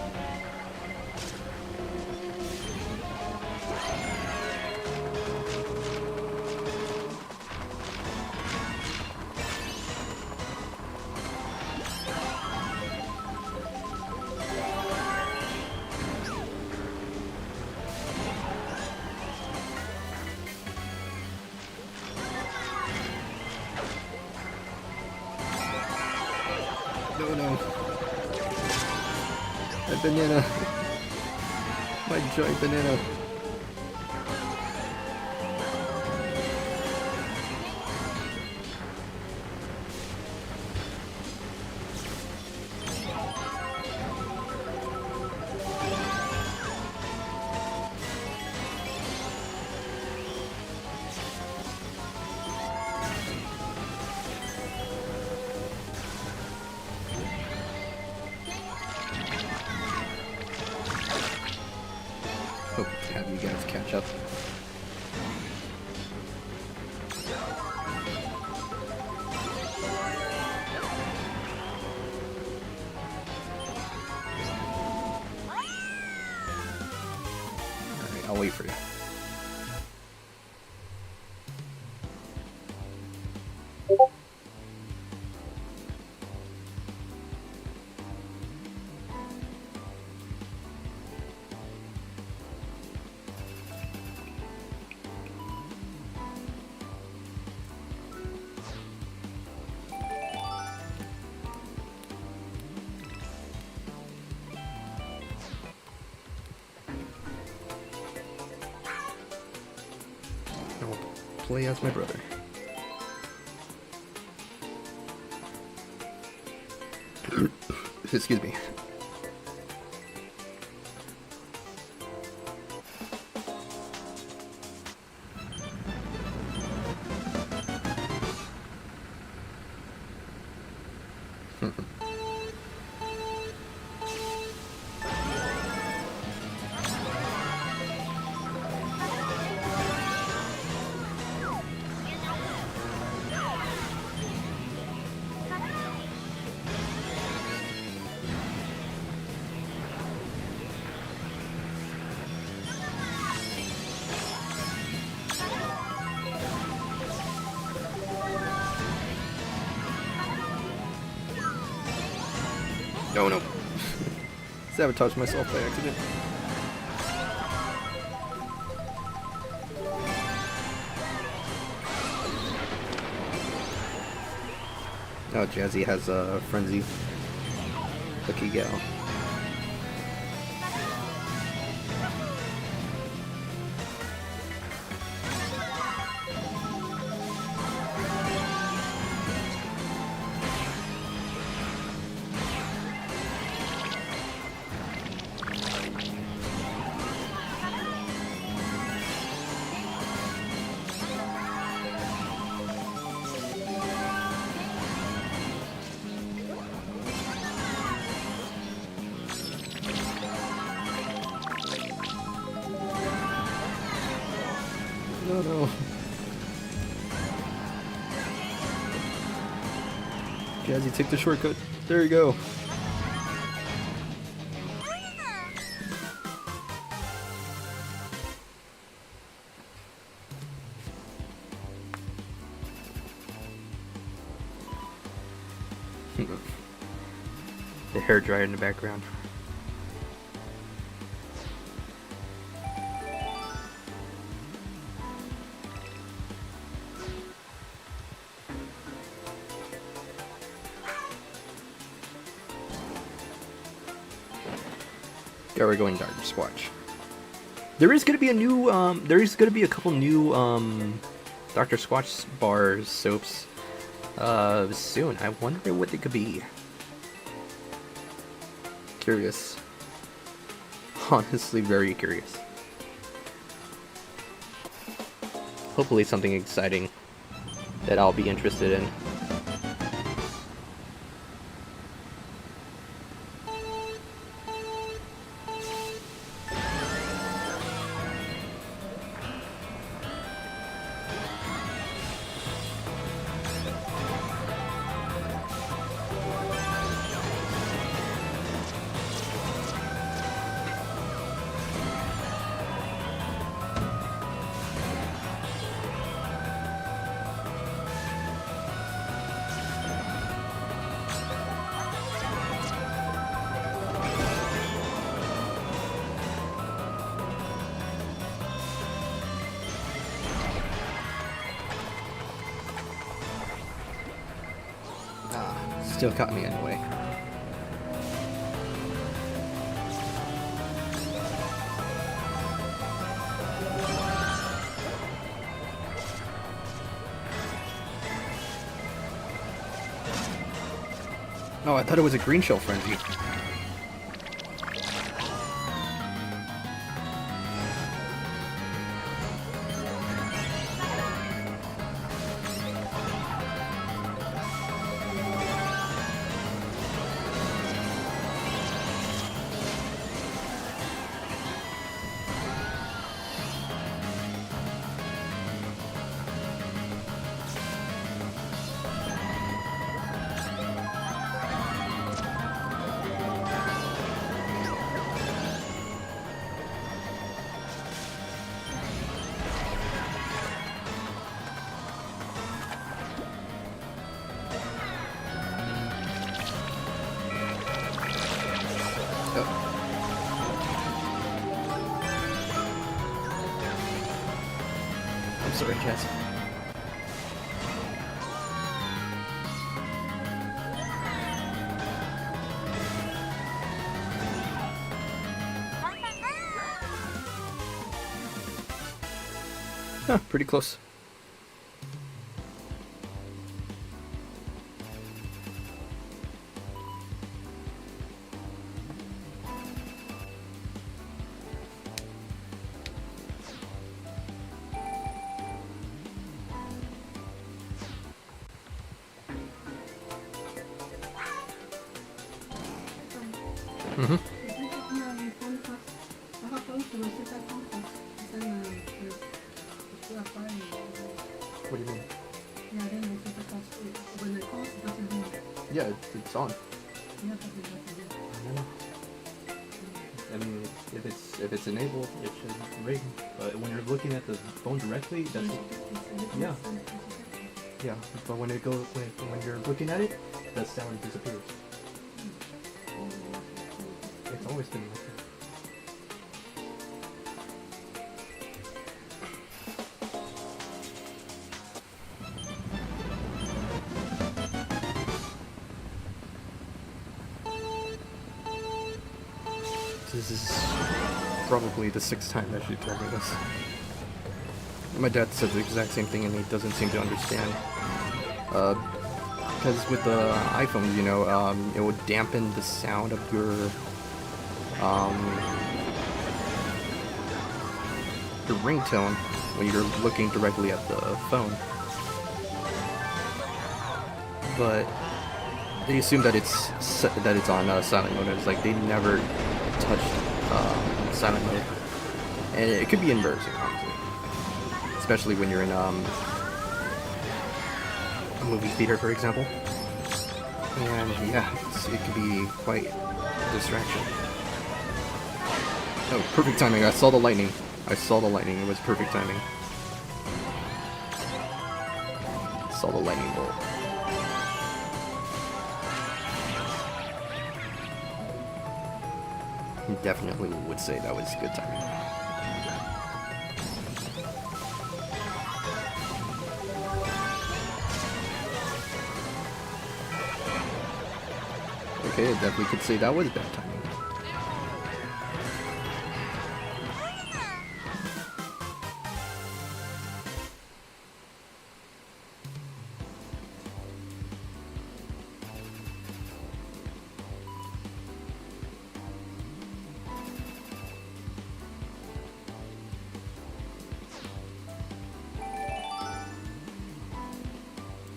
Speaker 1: No. That banana. My giant banana. matchup. Alright, I'll wait for you. I'll play as my brother. Excuse me. No, no. Sabotaged myself by accident. Oh, Jazzy has a frenzy. Lucky gal. No, no. Jazzy, take the shortcut. There you go. The hairdryer in the background. Yeah, we're going dark. Just watch. There is gonna be a new. There is gonna be a couple new Dr. Squatch bar soaps soon. I wonder what they could be. Curious. Honestly, very curious. Hopefully, something exciting that I'll be interested in. Still caught me anyway. Oh, I thought it was a green shell frenzy. I'm sorry, Jess. Huh, pretty close. Mm-hmm. What do you mean? Yeah, it's on. I mean, if it's enabled, it should ring. But when you're looking at the phone directly, that's yeah. Yeah, but when you're looking at it, that sound disappears. It's always been like that. This is probably the 6th time that she told me this. My dad said the exact same thing and he doesn't seem to understand. Because with the iPhones, you know, it would dampen the sound of your ringtone when you're looking directly at the phone. But they assume that it's on silent mode. It's like they never touched silent mode, and it could be embarrassing, honestly, especially when you're in a movie theater, for example. And yeah, it could be quite a distraction. Oh, perfect timing! I saw the lightning. It was perfect timing. Saw the lightning bolt. Definitely would say that was good timing. Okay, I definitely could say that was bad timing.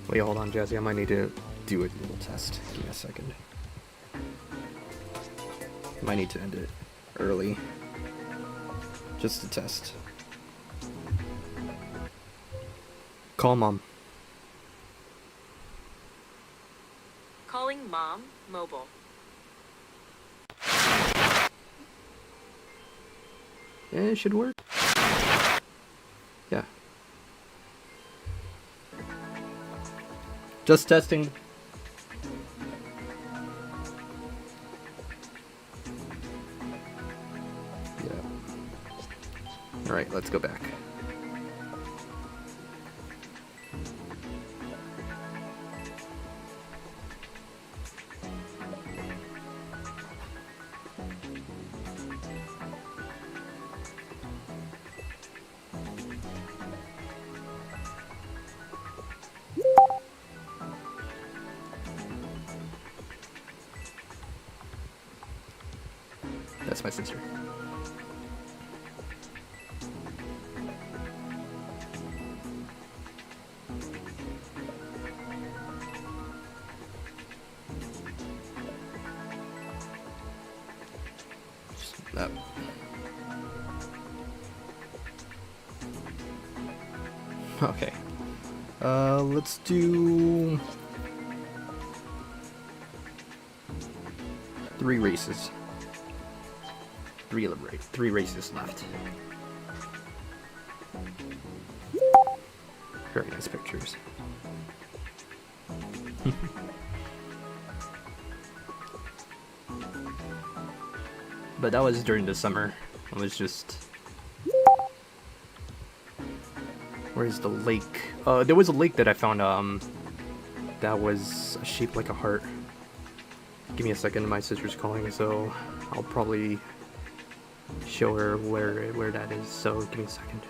Speaker 1: Wait, hold on, Jazzy. I might need to do a little test. Give me a second. Might need to end it early. Just to test. Call Mom.
Speaker 6: Calling Mom Mobile.
Speaker 1: Yeah, it should work. Yeah. Just testing. Yeah. Alright, let's go back. That's my sister. That. Okay. Let's do 3 races. 3 races left. Very nice pictures. But that was during the summer. It was just Where's the lake? There was a lake that I found, that was shaped like a heart. Give me a second, my sister's calling, so I'll probably show her where that is, so give me a second.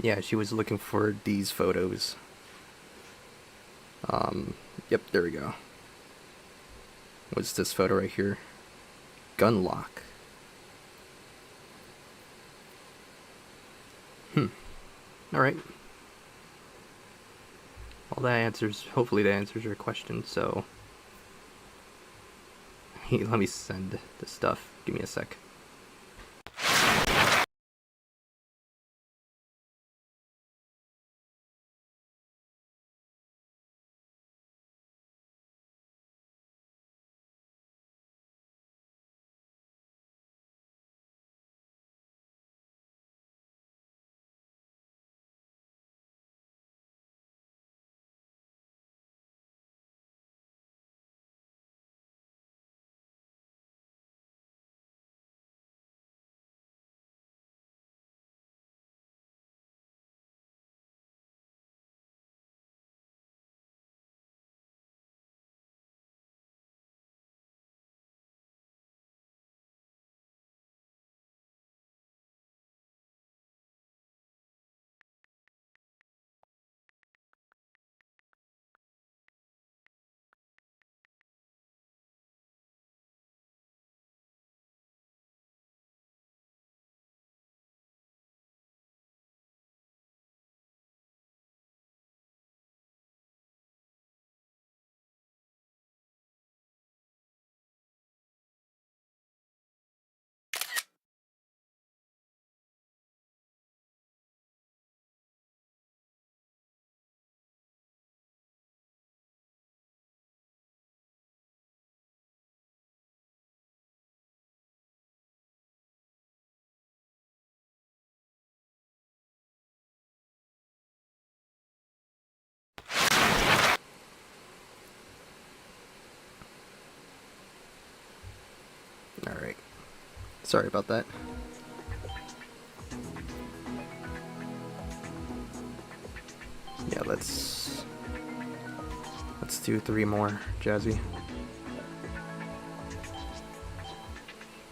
Speaker 1: Yeah, she was looking for these photos. Yep, there we go. What's this photo right here? Gun lock. Alright. Well, that answers, hopefully that answers your question, so... Let me send the stuff. Give me a sec. Alright. Sorry about that. Yeah, let's do 3 more, Jazzy. In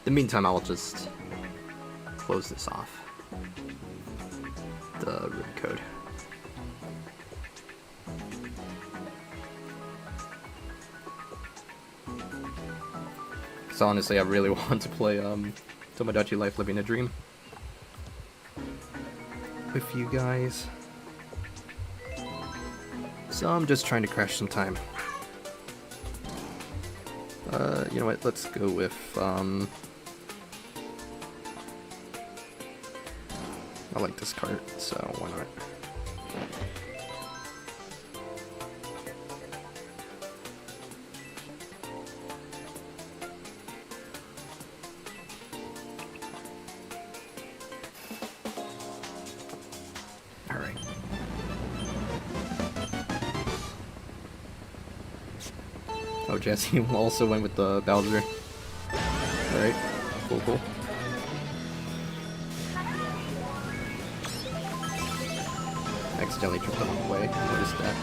Speaker 1: the meantime, I'll just close this off. The root code. So honestly, I really want to play Tomodachi Life Living a Dream with you guys. So I'm just trying to crash some time. You know what, let's go with, I like this cart, so why not? Alright. Oh, Jesse also went with the Bowser. Alright, cool. Accidentally took the wrong way. Noticed that.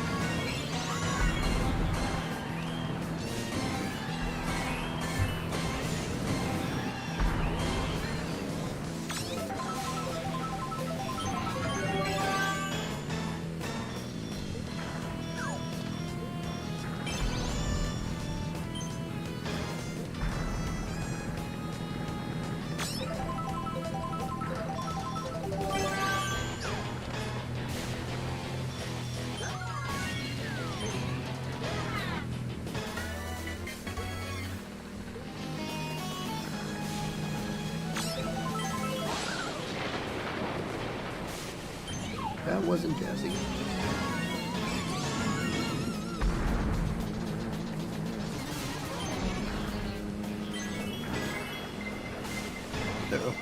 Speaker 1: That wasn't Jazzy. No.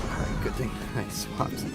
Speaker 1: Alright, good thing I swapped.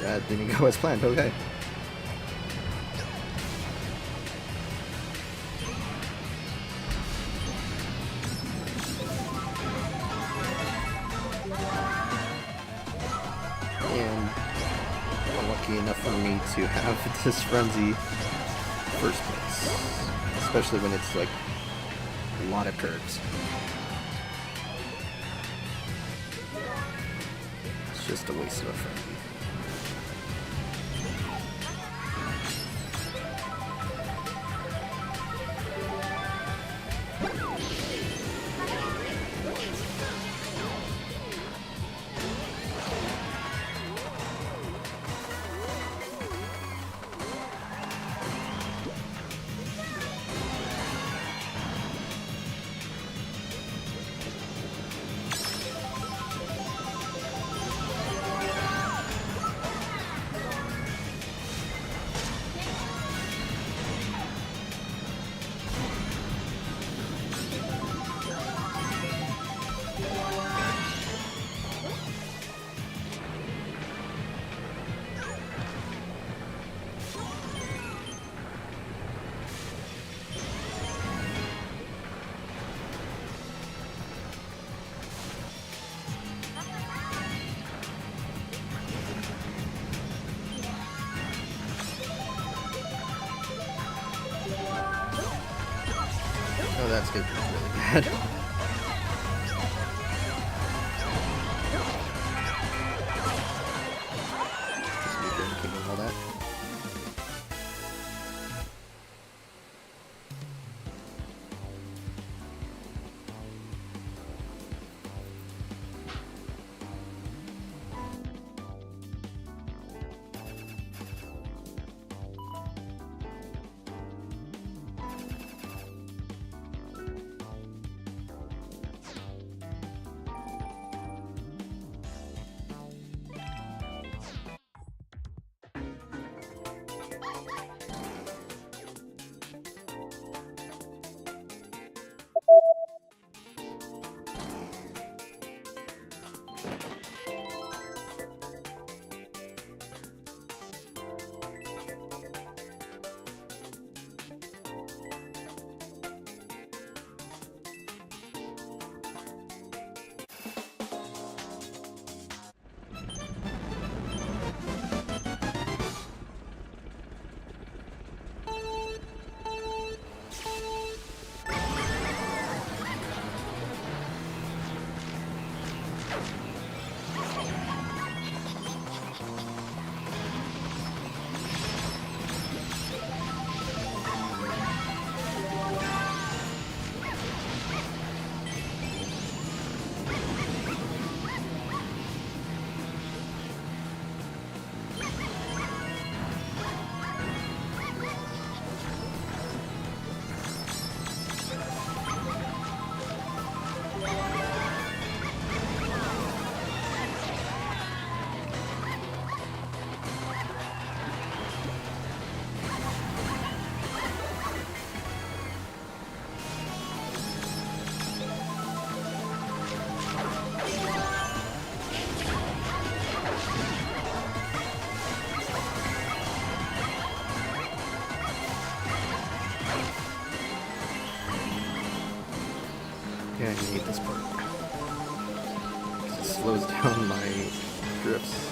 Speaker 1: That didn't go as planned, okay. And lucky enough for me to have this frenzy first place. Especially when it's like a lot of curves. It's just a waste of a frenzy. Oh, that's good. Really bad. Just me drinking and all that. Okay, I hate this part. 'Cause it slows down my drifts.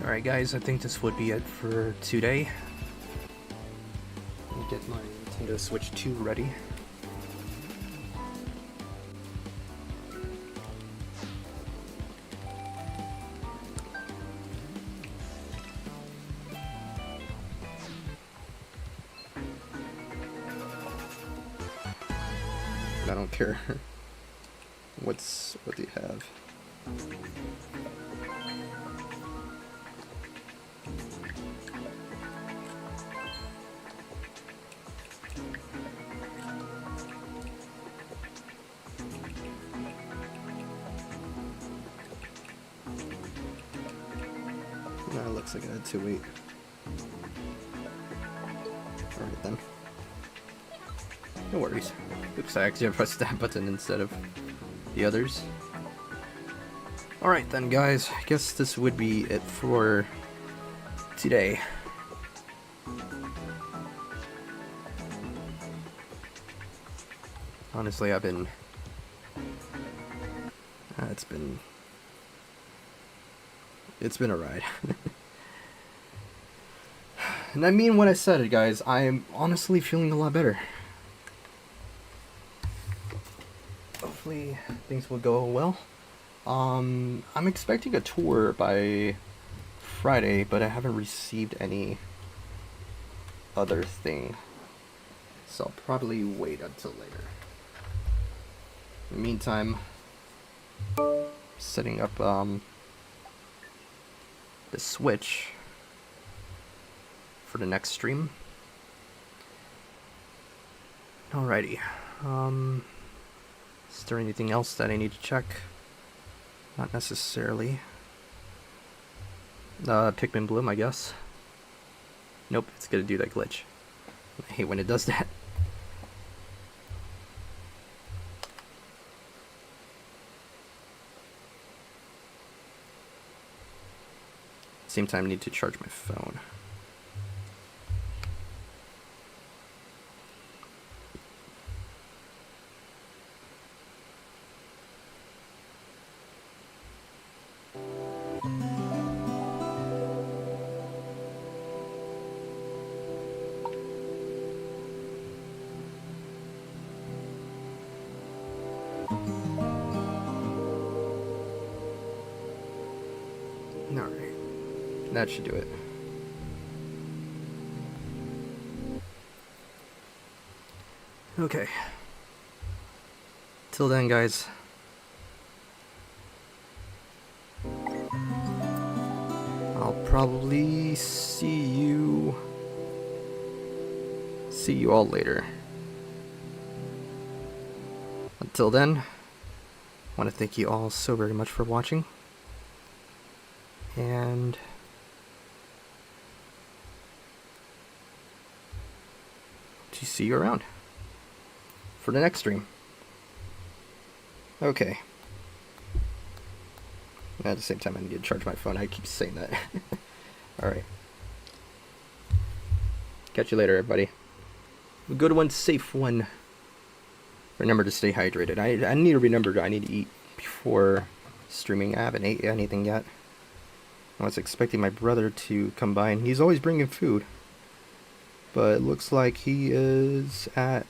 Speaker 1: Alright guys, I think this would be it for today. Let me get my Nintendo Switch 2 ready. I don't care what do you have. No, it looks like I had to wait. Alright then. No worries. Oops, I actually pressed that button instead of the others. Alright then guys, I guess this would be it for today. Honestly, I've been... It's been a ride. And I mean when I said it, guys, I am honestly feeling a lot better. Hopefully things will go well. I'm expecting a tour by Friday, but I haven't received any other thing. So I'll probably wait until later. In the meantime, setting up the Switch for the next stream. Alrighty. Is there anything else that I need to check? Not necessarily. Pikmin Bloom, I guess. Nope, it's gonna do that glitch. I hate when it does that. Same time, I need to charge my phone. Alright, that should do it. Okay. Till then, guys. I'll probably see you all later. Until then, I want to thank you all so very much for watching. And to see you around for the next stream. Okay. At the same time, I need to charge my phone. I keep saying that. Alright. Catch you later, everybody. Have a good one, safe one. Remember to stay hydrated. I need to remember I need to eat before streaming. I haven't ate anything yet. I was expecting my brother to come by, and he's always bringing food. But it looks like he is at...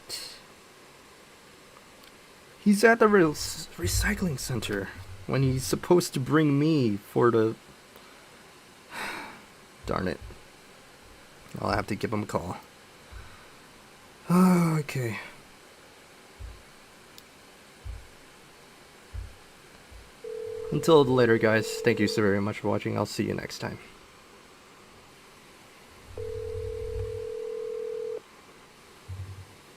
Speaker 1: He's at the recycling center when he's supposed to bring me for the... Darn it. I'll have to give him a call. Okay. Until later, guys. Thank you so very much for watching. I'll see you next time.